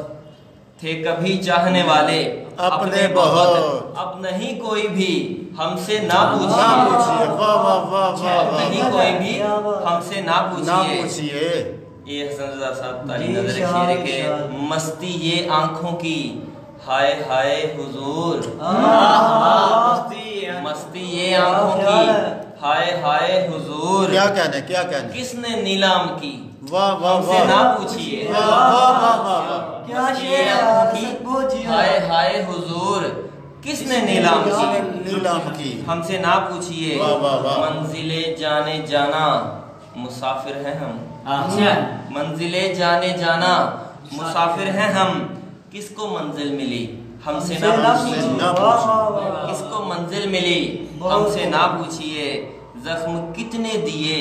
تھے، کبھی چاہنے والے اپنے بہت. اب نہیں کوئی بھی ہم سے نہ نہ پوچھیے، پوچھیے. واہ واہ واہ واہ اب واہ. نہیں کوئی بھی ہم سے نہ نہ پوچھیے. پوچھیے. یہ حسن رضا صاحب تاریخ نظر شعر کے مستی یہ آنکھوں کی ہائے ہائے حضور، مستی یہ آنکھوں کی ہائے ہائے حضور، کیا کہنے کیا کہنے. کس نے نیلام کی واہ واہ ہم سے واہ. نہ پوچھیے. واہ واہ واہ واہ. یہ آنکھوں کی ہائے ہائے حضور، کس نے نیلام کی نیلام کی ہم سے نہ پوچھیے. واہ واہ واہ. منزل جانے جانا مسافر ہیں ہم، اچھا منزل جانے جانا مسافر ہیں ہم، کس کو منزل ملی ہم سے نہ پوچھیے. نہ پوچھیے. کس کو منزل ملی ہم سے نہ پوچھیے. زخم کتنے دیے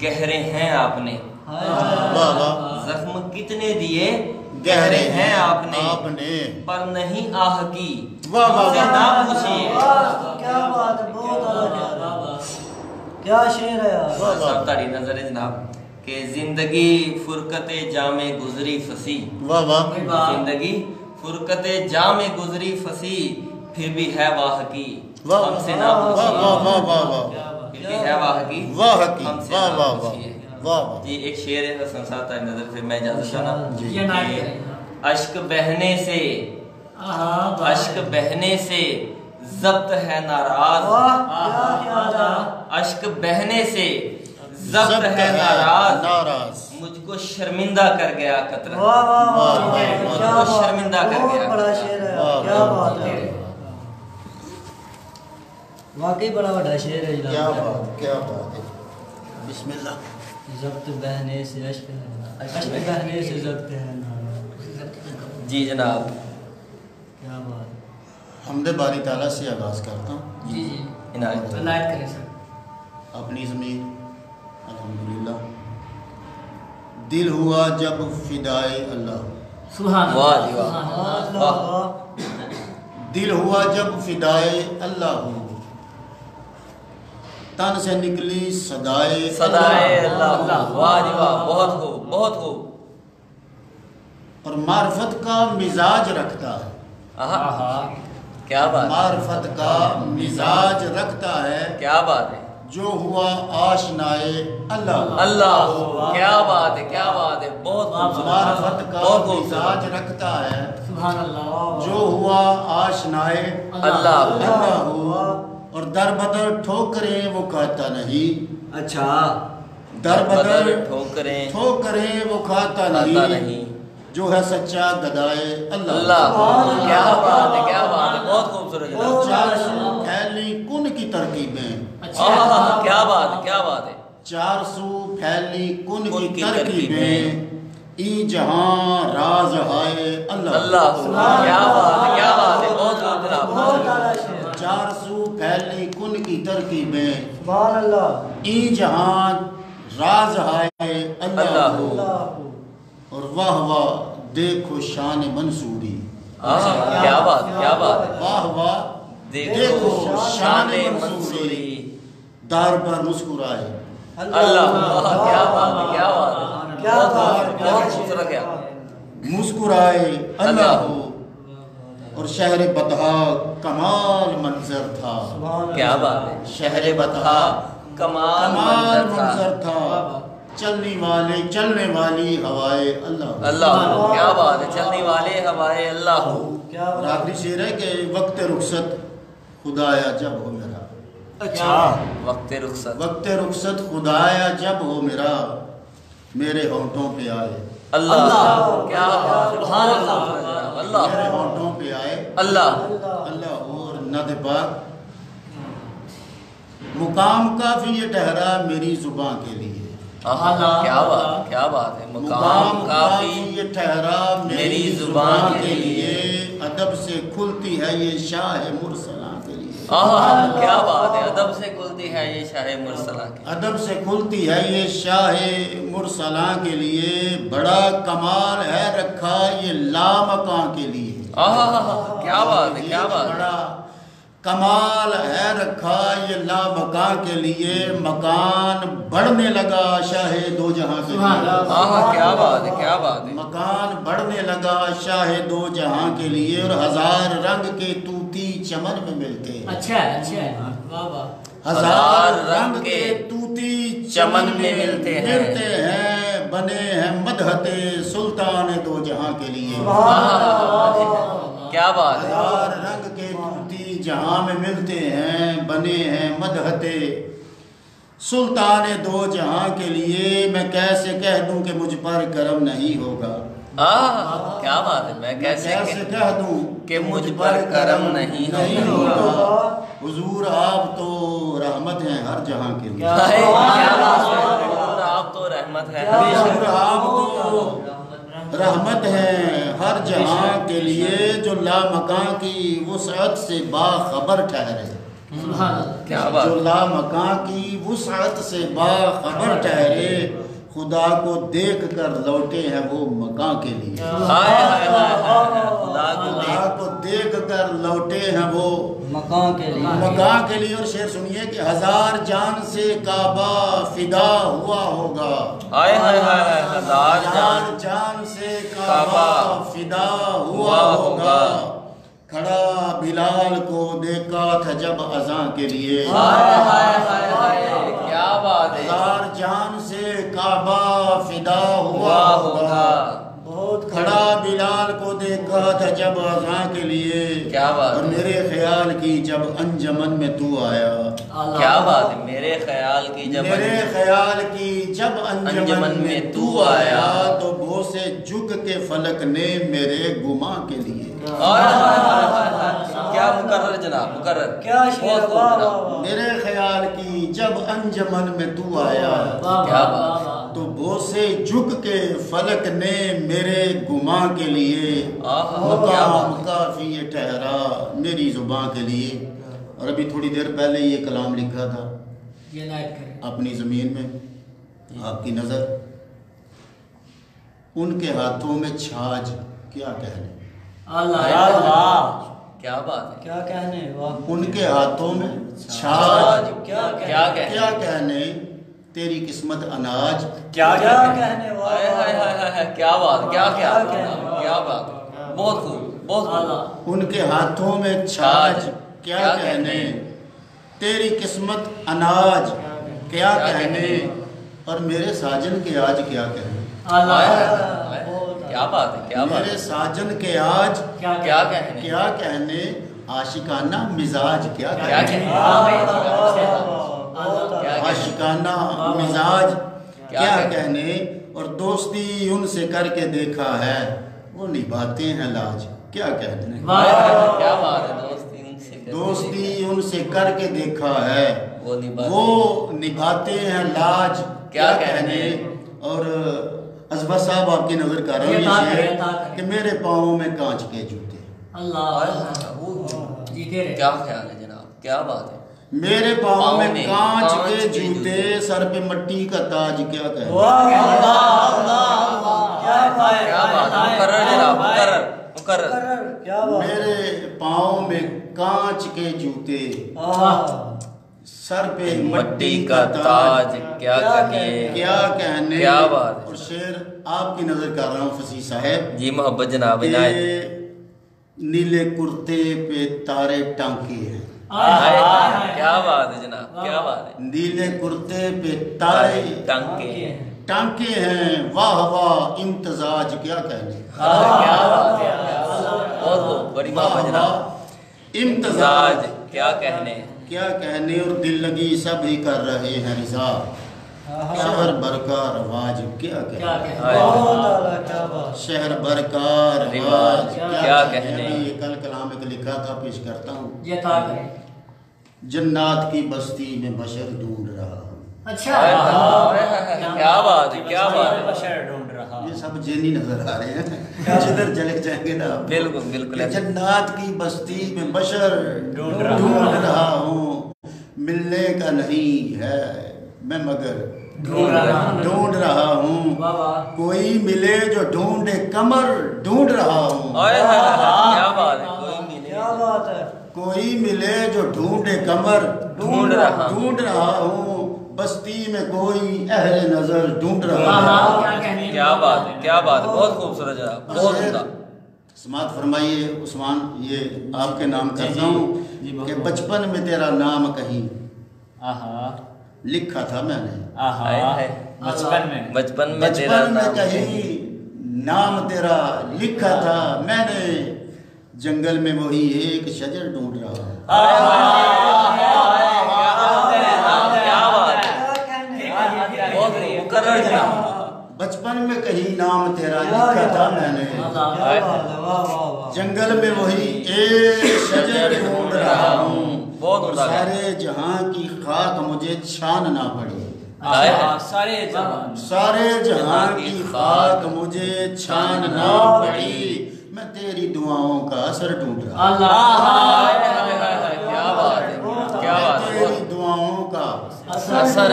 گہرے ہیں آپ نے، واہ واہ. زخم کتنے دیے گہرے ہیں آپ نے، آپ نے. پر نہیں آہ کی واہ واہ ہم سے واہ. نہ پوچھیے. کیا بات ہے، بہت کیا شعر ہے یار. واہ واہ. صاحب تاری نظر ہے جناب کہ زندگی فرقت جام گزری فسی، واہ واہ. زندگی فرقت جام گزری فسی، پھر بھی ہے واہ کی واہ ہم سے نہ واہ پوچھیے. واہ واہ واہ واہ. پھر بھی ہے واہ کی واہ کی. ہم سے واہ نہ واہ واہ. پوچھیے. واہ واہ. جی ایک شعر ہے حسن صاحب تاری نظر، پھر میں اجازت چاہنا. جی. اشک بہنے سے، اشک بہنے سے ضبط ہے ناراض، اشک بہنے سے ضبط ہے ناراض، مجھ کو شرمندہ کر گیا قطرہ، مجھ کو شرمندہ کر گیا. بڑا شعر ہے یار. کیا بات ہے، واقعی بڑا بڑا شعر ہے جناب. کیا بات کیا بات ہے. بسم اللہ. ضبط بہنے سے اشک بہنے سے ضبط ہے. جی جناب. کیا بات. حمد باری تعالیٰ سے آغاز کرتا ہوں. جی جی عنایت کریں سر. اپنی ضمیر الحمدللہ. دل ہوا جب فدائے اللہ، سبحان اللہ. واہ جی واہ واہ. دل ہوا جب فدائے اللہ ہو، تن سے نکلی صدائے صدائے اللہ. واہ جی واہ. بہت خوب بہت خوب. اور معرفت کا مزاج رکھتا ہے. آہا کیا بات ہے. معرفت کا مزاج رکھتا ہے، کیا بات ہے. جو ہوا آشنائے اللہ. اللہ کیا بات ہے. کیا بات ہے. بہت خوبصورت. معرفت کا بہت خوبصورت. مزاج رکھتا ہے، سبحان اللہ. جو ہوا آشنائے اللہ. اللہ ہو. اور در بدر ٹھوکریں وہ کھاتا نہیں. اچھا. در بدر ٹھوکریں ٹھوکریں وہ کھاتا کھاتا نہیں، نہیں. جو ہے سچا گدائے اللہ. اللہ کیا بات ہے. کیا بات ہے. بہت خوبصورت جناب. چار سو پھیلی کن کی ترکیبیں، آہا کیا بات ہے. کیا بات ہے. چار سو پھیلی کن کی ترکیبیں ای جہاں راز ہائے اللہ اللہ کیا بات ہے، کیا بات ہے، بہت بہت جناب، چار سو پھیلی کن کی ترکیبیں سبحان اللہ ای جہاں راز ہائے اللہ اور واہ واہ دیکھو شان منصوری، کیا بات، کیا بات، واہ واہ دیکھو شان منصوری، دار پر مسکرائے اللہ، کیا بات ہے، کیا بات ہے، بہت خوبصورت ہے، مسکرائے اللہ ہو اور شہر بطحا کمال منظر تھا، کیا بات ہے، شہر بطحا کمال کمال منظر منظر تھا، چلنے والی ہوائے اللہ، اللہ کیا بات ہے، چلنے والے ہوائے اللہ، اور آخری شعر ہے کہ وقت رخصت خدایا جب ہو میرا، اچھا وقت رخصت، وقت رخصت خدایا جب ہو میرا میرے ہونٹوں پہ آئے اللہ کیا بات ہے، سبحان اللہ، اللہ میرے ہونٹوں پہ آئے اللہ، اللہ اور ند پاک مقام کافی یہ ٹھہرا میری زباں کے لیے، کیا بات، کیا بات ہے، مقام کافی یہ ٹھہرا میری زباں کے لیے، ادب سے کھلتی ہے یہ شاہ مرسلاں کے لیے، کیا بات ہے، ادب سے کھلتی ہے یہ شاہ مرسلاں کے، ادب سے کھلتی ہے یہ شاہ مرسلاں کے لیے، بڑا کمال ہے رکھا یہ لامکاں کے لیے، کیا بات ہے، کیا بات ہے، بڑا کمال ہے رکھا یہ لامکاں کے لیے، مکان بڑھنے لگا شاہ دو جہاں کے لیے، کیا بات ہے، کیا بات ہے، مکان بڑھنے لگا شاہ دو جہاں کے لیے، اور ہزار رنگ کے طوطی چمن میں ملتے ہیں، اچھا اچھا واہ واہ، ہزار رنگ کے طوطی چمن میں ملتے ہیں، بنے ہیں مدحت سلطان دو جہاں کے لیے، کیا بات ہے، ہزار رنگ کے طوطی جہاں میں ملتے ہیں، بنے ہیں مدحت سلطان دو جہاں کے لیے، میں کیسے کہہ دوں کہ مجھ پر کرم نہیں ہوگا، کیا بات ہے، میں کیسے کہہ دوں کہ مجھ پر کرم نہیں ہوگا، حضور آپ تو رحمت ہیں ہر جہاں کے لیے، آپ تو رحمت ہے، حضور آپ تو رحمت ہیں ہر جہاں کے لیے، جو لامکاں کی وسعت سے باخبر ٹھہرے، کیا بات، جو لامکاں کی وسعت سے باخبر ٹھہرے، خدا کو دیکھ کر لوٹے ہیں وہ مکاں کے لیے، خدا کو دیکھ کر لوٹے ہیں وہ مکان کے لیے، مکاں کے لیے، اور شعر سنیے کہ ہزار جان سے کعبہ فدا ہوا ہوگا، ہزار جان سے کعبہ فدا ہوا ہوگا، کھڑا بلال کو دیکھا تھا جب اذان کے لیے، کیا بات ہے، ہزار جان سے کعبہ فدا ہوا ہوگا، بہت کھڑا بلال کو دیکھا تھا جب اذان کے لیے، کیا بات، اور میرے خیال کی جب انجمن میں تو آیا، کیا بات ہے، میرے خیال کی جب انجمن میں تو آیا، تو بوسے جھک کے فلک نے میرے گماں کے لیے، کیا مقرر جناب، مقرر، کیا شعر، واہ واہ، میرے خیال کی جب انجمن میں تو آیا، کیا بات، تو بوسے جھک کے فلک نے میرے گماں کے لیے، مقام کافی یہ ٹھہرا میری زباں کے لیے، اور ابھی تھوڑی دیر پہلے یہ کلام لکھا تھا اپنی زمین میں، آپ کی نظر ان کے ہاتھوں میں چھاج، کیا کہنے، کیا بات ہے، کیا کہنے، واہ، ان کے ہاتھوں میں چھاج، کیا کہنے، تیری قسمت اناج، کیا کہنے، واہ، کیا بات، کیا بات، بہت خوب، بہت خوب، ان کے ہاتھوں میں چھاج، کیا کہنے، تیری قسمت اناج، کیا کہنے، اور میرے ساجن کے آج کیا کہنے، کیا بات ہے، کیا بات، میرے ساجن کے آج کیا کہنے، کیا کہنے، عاشقانہ مزاج، کیا کیا کہنے، عاشقانہ مزاج، کیا کہنے، اور دوستی ان سے کر کے دیکھا ہے وہ نبھاتے ہیں لاج، کیا کہنے، کیا بات ہے، دوستی ان سے کر کے دیکھا ہے وہ نبھاتے ہیں لاج، کیا کہنے. اور ازبا صاحب آپ کی نظر کر رہا ہوں یہ شعر کہ میرے پاؤں میں کانچ کے جوتے. اللہ کیا خیال ہے جناب, کیا بات ہے. میرے پاؤں میں کانچ کے جوتے, سر پہ مٹی کا تاج. کیا کہنے. میرے پاؤں میں کانچ کے جوتے, سر پہ مٹی کا تاج. کیا کہنے, کیا کہنے. کیا بات ہے. اور شعر آپ کی نظر کر رہا ہوں فصیح صاحب. جی محبت جناب عنایت. نیلے کرتے پہ تارے ٹانکے ہیں. کیا بات ہے جناب, کیا بات ہے. نیلے کرتے پہ تارے ٹانکے ہیں, واہ واہ امتزاج. کیا کہنے. کیا بات ہے, بہت بڑی بات ہے جناب. امتزاج کیا کہنے, کیا کہنے. اور دل لگی سب ہی کر رہے ہیں رضا, شہر بھر کا رواج. کیا کہنے. شہر بھر کا رواج. کیا کہنے. کل کلام ایک لکھا تھا, پیش کرتا ہوں. جنات کی بستی میں بشر ڈھونڈ رہا ہوں. اچھا, کیا بات ہے, کیا بات ہے. بشر ڈھونڈ رہا. یہ سب جینی نظر آ رہے ہیں جدھر چلے جائیں گے نا. بالکل بالکل. جنات کی بستی میں بشر ڈھونڈ رہا ہوں, ملنے کا نہیں ہے میں مگر ڈھونڈ رہا ہوں. کوئی ملے جو ڈھونڈے کمر ڈھونڈ رہا ہوں. کیا بات ہے. کوئی ملے جو ڈھونڈے کمر ڈھونڈ رہا ہوں. بستی میں کوئی اہل نظر ڈھونڈ رہا ہوں. کیا بات ہے, کیا بات ہے. بہت خوبصورت جناب, بہت عمدہ. سماعت فرمائیے عثمان, یہ آپ کے نام کرتا ہوں کہ بچپن میں تیرا نام کہیں لکھا تھا میں نے. بچپن میں کہیں نام تیرا لکھا تھا میں نے, جنگل میں وہی ایک شجر ڈھونڈ رہا ہوں. بچپن میں کہیں نام تیرا لکھا تھا میں نے, جنگل میں وہی ایک شجر ڈھونڈ رہا ہوں. سارے جہاں کی خاک مجھے چھاننا پڑی. سارے جہاں کی خاک مجھے چھاننا پڑی. میں تیری دعاؤں کا اثر ڈھونڈ رہا ہوں. کیا بات ہے, کیا بات ہے. تیری دعاؤں کا اثر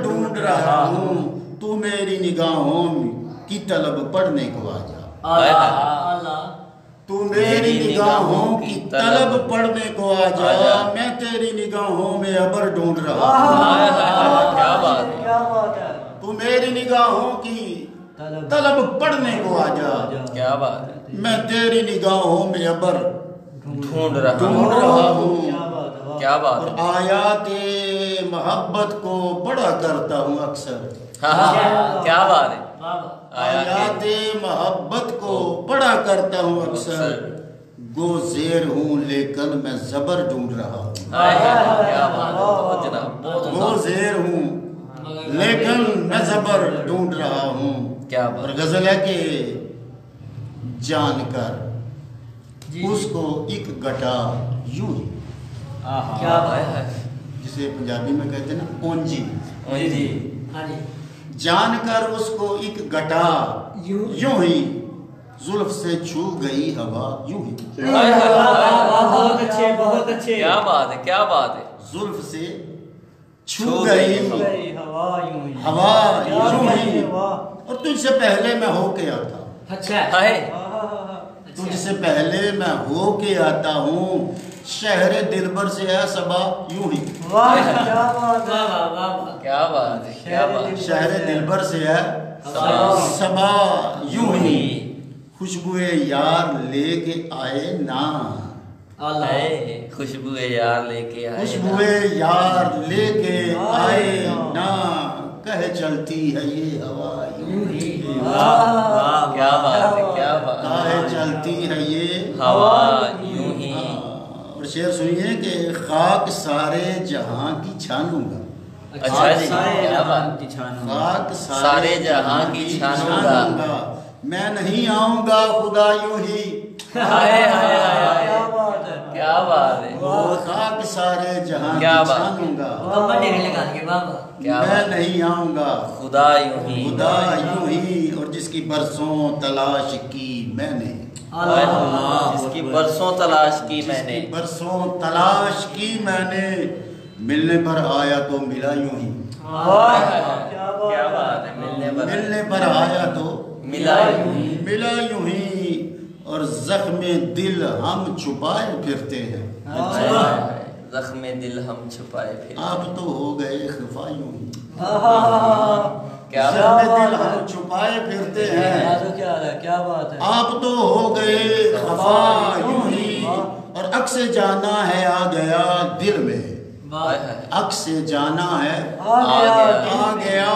ڈھونڈ رہا ہوں. تو میری نگاہوں کی طلب پڑھنے کو آ جا. تو میری نگاہوں کی طلب پڑھنے کو آ جا. میں تیری نگاہوں میں ابر ڈھونڈ رہا ہوں. کیا بات ہے. تو میری نگاہوں کی طلب پڑھنے کو آ جا. کیا بات ہے. میں تیری نگاہوں میں ابر ڈھونڈ رہا ہوں. کیا بات ہے. اور آیات محبت کو پڑھا کرتا ہوں اکثر. کیا بات ہے. آیات محبت کو پڑھا کرتا ہوں اکثر. گو زیر ہوں لیکن میں زبر ڈھونڈ رہا ہوں. کیا بات ہے جناب. گو زیر ہوں لیکن میں زبر ڈھونڈ رہا ہوں. کیا اور غزل ہے کہ جان کر اس کو ایک گٹا یوں ہی, کیا بات ہے. جسے پنجابی میں کہتے ہیں نا اونجی. جان کر اس کو ایک گٹا یوں ہی, زلف سے چھو گئی ہوا یوں ہی. بہت اچھے, بہت اچھے. کیا بات ہے, کیا بات ہے. زلف سے چھو گئی ہوا یوں ہی. اور تجھ سے پہلے میں ہو کے آتا. اچھا, تجھ سے پہلے میں ہو کے آتا ہوں. شہر دلبر سے ہے صبا یوں ہی. کیا بات ہے, کیا بات. شہر دلبر سے ہے صبا یوں ہی. خوشبوئے یار لے کے آئے نا. خوشبوئے یار لے کے آئے. خوشبوئے یار لے کے آئے نا. کہہ چلتی ہے یہ ہوا یوں ہی. کیا بات ہے, کیا بات. کہہ چلتی ہے یہ ہوا یوں ہی. اور شعر سنیے کہ خاک سارے جہاں کی چھانوں گا. اچھا جی, کیا بات. خاک سارے جہاں کی چھانوں گا. میں نہیں آؤں گا خدا یوں ہی. کیا بات ہے. وہ خاک سارے جہاں کی کیا بات. چھانوں گا. میں نہیں آؤں گا خدا یوں ہی اور جس کی برسوں تلاش کی میں نے جس کی برسوں تلاش کی میں نے برسوں تلاش کی میں نے ملنے پر آیا تو ملا یوں ہی کیا بات ہے ملنے پر آیا تو ملا یوں ہی اور زخم دل ہم چھپائے پھرتے ہیں زخم دل ہم چھپائے پھر آپ تو ہو گئے خفا یوں ہی کیا زخم دل ہم چھپائے پھرتے ہیں کیا بات ہے آپ تو ہو گئے خفا یوں ہی اور عکس جانا ہے آ گیا دل میں عکس جانا ہے آ گیا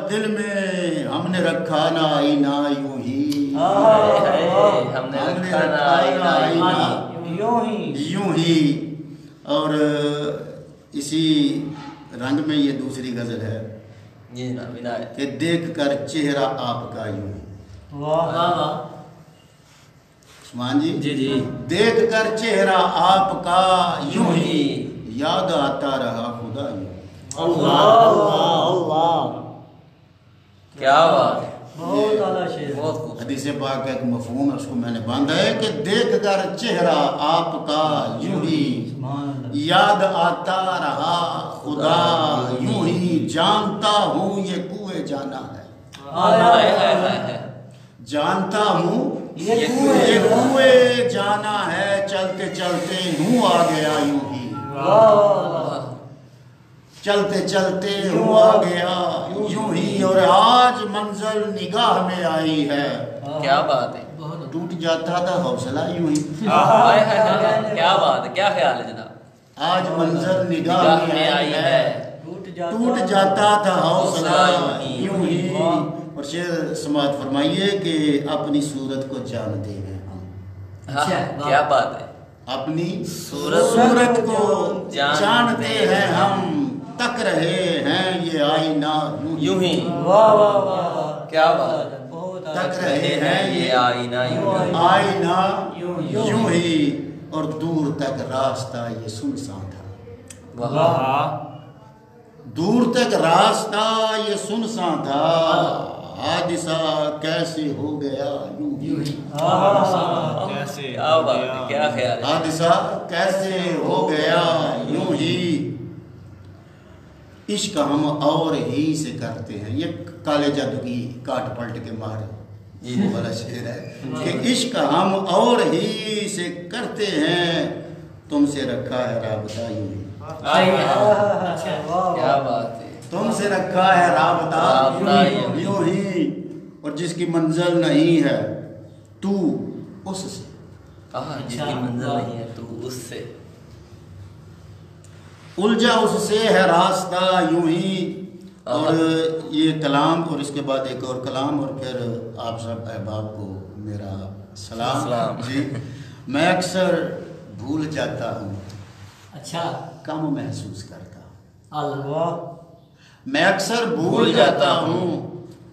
دل میں ہم نے رکھا نا آئینہ یوں ہی ہم نے رکھا نا آئینہ یوں ہی اور اسی رنگ میں یہ دوسری غزل ہے کہ دیکھ کر چہرہ آپ کا یوں ہی عثمان جی دیکھ کر چہرہ آپ کا یوں ہی یاد آتا رہا خدا یوں اللہ کیا بات ہے بہت اعلیٰ شعر بہت خوب حدیث پاک کا ایک مفہوم ہے اس کو میں نے باندھا ہے کہ دیکھ کر چہرہ آپ کا یوں ہی یاد آتا رہا خدا یوں ہی جانتا ہوں یہ کوئے جانا ہے جانتا ہوں یہ کوئے جانا ہے چلتے چلتے ہوں آ گیا یوں ہی چلتے چلتے ہوں آ گیا یوں ہی اور آج منزل نگاہ میں آئی ہے کیا بات ہے ٹوٹ جاتا تھا حوصلہ یوں ہی کیا بات ہے کیا خیال ہے جناب آج منزل نگاہ میں آئی ہے ٹوٹ جاتا تھا حوصلہ یوں ہی اور شعر سماعت فرمائیے کہ اپنی صورت کو جانتے ہیں ہم کیا بات ہے اپنی صورت کو جانتے ہیں ہم تک رہے ہیں یہ آئینہ یوں ہی کیا بات ہے تک رہے ہیں یہ آئینہ آئینہ یوں ہی اور دور تک راستہ یہ سنسان تھا دور تک راستہ یہ سنسان تھا حادثہ کیسے ہو گیا یوں ہی کیا خیال ہے حادثہ کیسے ہو گیا یوں ہی عشق ہم اور ہی سے کرتے ہیں یہ کالے جادو کی کاٹ پلٹ کے مارے یہ والا شعر ہے کہ عشق ہم اور ہی سے کرتے ہیں تم سے رکھا ہے رابطہ یوں ہی کیا بات ہے تم سے رکھا ہے رابطہ یوں ہی اور جس کی منزل نہیں ہے تو اس سے جس کی منزل نہیں ہے تو اس سے الجھا اس سے ہے راستہ یوں ہی اور یہ کلام اور اس کے بعد ایک اور کلام اور پھر آپ سب احباب کو میرا سلام جی میں اکثر بھول جاتا ہوں اچھا کم محسوس کرتا ہوں اللہ میں اکثر بھول جاتا ہوں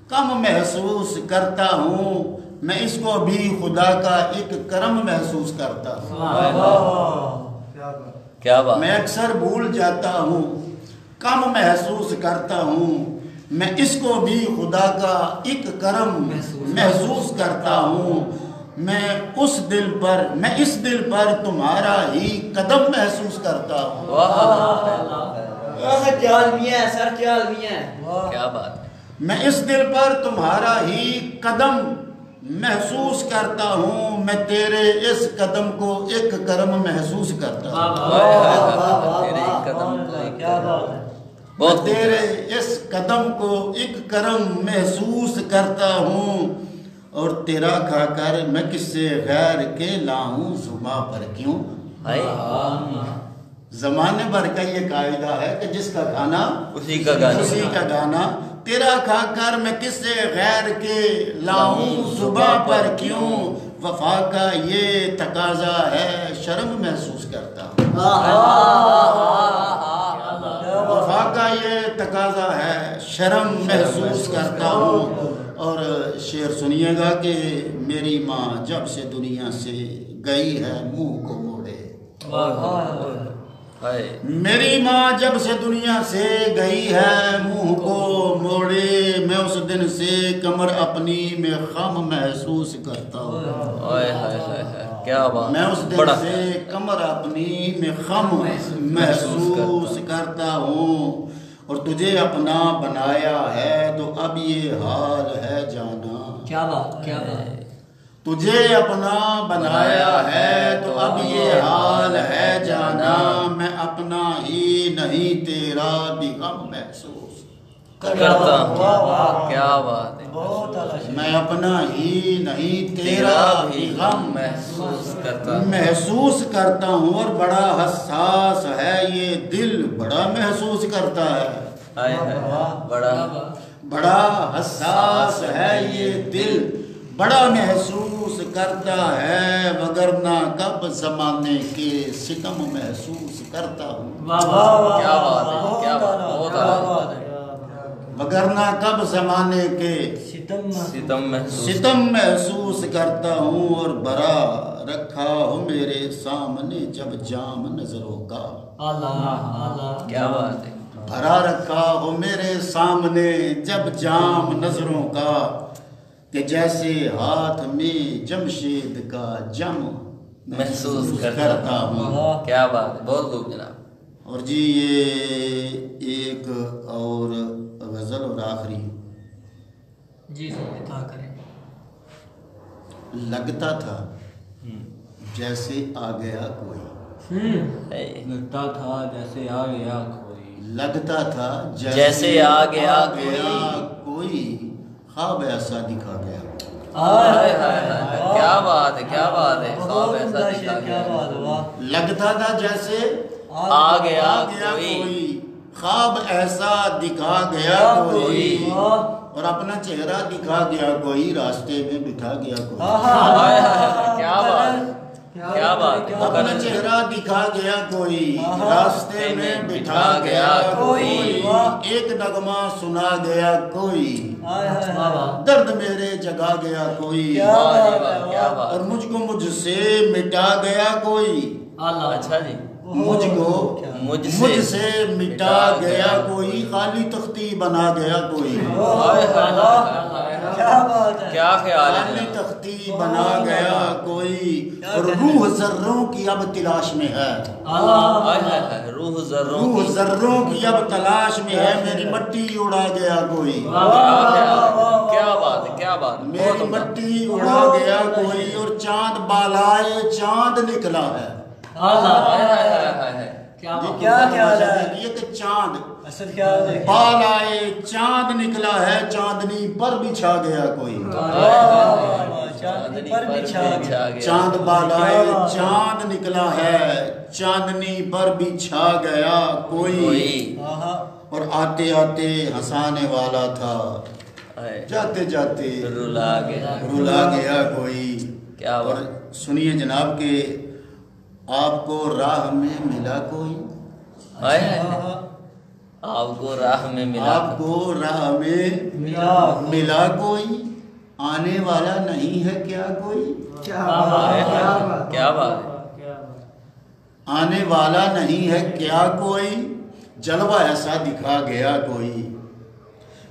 کم محسوس کرتا ہوں میں اس کو بھی خدا کا ایک کرم محسوس کرتا ہوں کیا بات میں اکثر بھول جاتا ہوں کم محسوس کرتا ہوں میں اس کو بھی خدا کا ایک کرم محسوس کرتا ہوں میں اس دل پر تمہارا ہی قدم محسوس کرتا ہوں کیا بات میں اس دل پر تمہارا ہی قدم محسوس کرتا ہوں میں تیرے اس قدم کو ایک کرم محسوس کرتا ہوں تیرے اس قدم کو ایک کرم محسوس کرتا ہوں اور تیرا کھا کر میں کس سے غیر کے لاؤں زباں پر کیوں زمانے بھر کا یہ قاعدہ ہے کہ جس کا کھانا اسی کا گانا تیرا کھا کر میں کس سے غیر کے لاؤں زباں پر کیوں وفا کا یہ تقاضا ہے شرم محسوس کرتا ہوں وفا کا یہ تقاضا ہے شرم محسوس کرتا ہوں اور شعر سنیے گا کہ میری ماں جب سے دنیا سے گئی ہے منہ کو موڑے میری ماں جب سے دنیا سے گئی ہے منہ کو موڑے میں اس دن سے کمر اپنی میں خم محسوس کرتا ہوں کیا بات میں اس دن سے کمر اپنی میں خم محسوس کرتا ہوں اور تجھے اپنا بنایا ہے تو اب یہ حال ہے جانا کیا بات کیا بات تجھے اپنا بنایا ہے تو اب یہ حال ہے جانا میں اپنا ہی نہیں تیرا بھی غم محسوس کرتا ہوں کیا بات ہے میں اپنا ہی نہیں تیرا بھی غم محسوس کرتا ہوں اور بڑا حساس ہے یہ دل بڑا محسوس کرتا ہے بڑا حساس ہے یہ دل بڑا محسوس کرتا ہے وگرنہ کب زمانے کے ستم محسوس کرتا ہوں کیا بات ہے کیا بات ہے وگرنہ کب زمانے کے ستم محسوس کرتا ہوں اور بھرا رکھا ہو میرے سامنے جب جام نظروں کا کیا بات ہے بھرا رکھا ہو میرے سامنے جب جام نظروں کا کہ جیسے ہاتھ میں جمشید کا جم محسوس کرتا ہوں کیا بات ہے بہت خوب جناب اور جی یہ ایک اور غزل اور آخری جی عطا کریں لگتا تھا جیسے آ گیا کوئی لگتا تھا جیسے آ گیا کوئی لگتا تھا جیسے آ گیا کوئی خواب ایسا دکھا گیا کیا بات ہے کیا بات ہے خواب ایسا دکھا گیا لگتا تھا جیسے آ گیا کوئی خواب ایسا دکھا گیا کوئی اور اپنا چہرہ دکھا گیا کوئی راستے میں بٹھا گیا کوئی کیا بات کیا بات اپنا چہرہ دکھا گیا کوئی راستے میں بٹھا گیا کوئی ایک نغمہ سنا گیا کوئی درد میرے جگا گیا کوئی اور مجھ کو مجھ سے مٹا گیا کوئی اچھا جی مجھ سے مٹا گیا کوئی خالی تختی بنا گیا کوئی کیا خیال ہے خالی تختی بنا گیا کوئی اور روح ذروں کی اب تلاش میں ہے روح ذروں کی اب تلاش میں ہے میری مٹی اڑا گیا کوئی کیا بات ہے کیا بات میری مٹی اڑا گیا کوئی اور چاند بالائے چاند نکلا ہے دیکھیے کہ چاند بالائے چاند نکلا ہے چاندنی پر بچھا گیا کوئی چاند بالائے چاند نکلا ہے چاندنی پر بچھا گیا کوئی اور آتے آتے ہنسانے والا تھا جاتے جاتے رلا گیا کوئی اور سنیے جناب کہ آپ کو راہ میں ملا کوئی آپ کو راہ میں ملا کوئی آنے والا نہیں ہے کیا کوئی کیا بات ہے آنے والا نہیں ہے کیا کوئی جلوہ ایسا دکھا گیا کوئی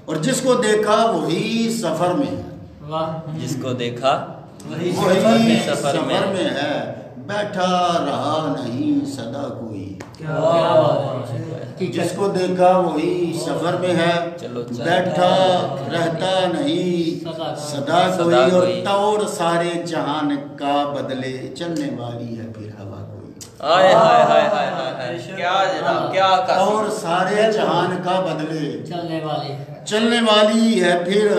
اور جس کو دیکھا وہی سفر میں ہے جس کو دیکھا وہی سفر میں ہے بیٹھا رہا نہیں صدا کوئی جس کو دیکھا وہی سفر میں ہے بیٹھا رہتا نہیں صدا کوئی اور توڑ سارے جہان کا بدلے چلنے والی ہے پھر ہوا کوئی اور سارے جہان کا بدلے چلنے والی ہے پھر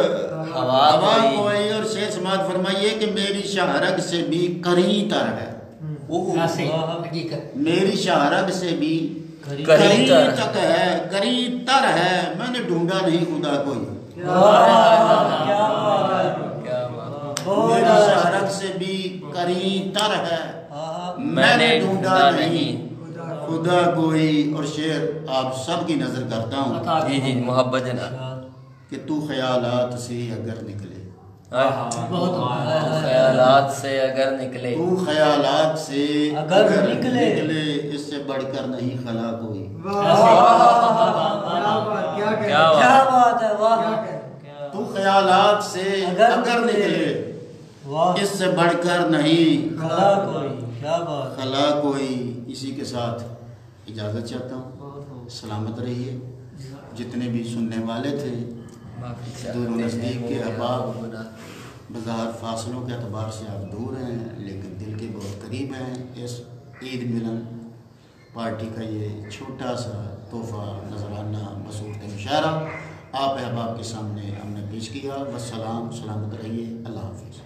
ہوا کوئی اور شیخ سماعت فرمائیے کہ میری شہرگ سے بھی قریب تر ہے میری شہرگ سے بھی قریب تک ہے قریب تر ہے میں نے ڈھونڈا نہیں خدا کوئی میری شہرگ سے بھی قریب تر ہے میں نے ڈھونڈا نہیں خدا کوئی اور شعر آپ سب کی نظر کرتا ہوں جی محبت جناب کہ تو خیالات سے اگر نکلے خیالات سے اگر نکلے، تو خیالات سے اگر نکلے، اس سے بڑھ کر نہیں خلا کوئی. کیا بات ہے، واہ. تو خیالات سے اگر نکلے، اس سے بڑھ کر نہیں خلا کوئی. کیا بات، خلا کوئی. اسی کے ساتھ اجازت چاہتا ہوں. سلامت رہیے. جتنے بھی سننے والے تھے، دور و نزدیک کے احباب، بظاہر فاصلوں کے اعتبار سے آپ دور ہیں لیکن دل کے بہت قریب ہیں. اس عید ملن پارٹی کا یہ چھوٹا سا تحفہ نذرانہ بصورت مشاعرہ آپ احباب کے سامنے ہم نے پیش کیا. والسلام. سلامت رہیے. اللہ حافظ.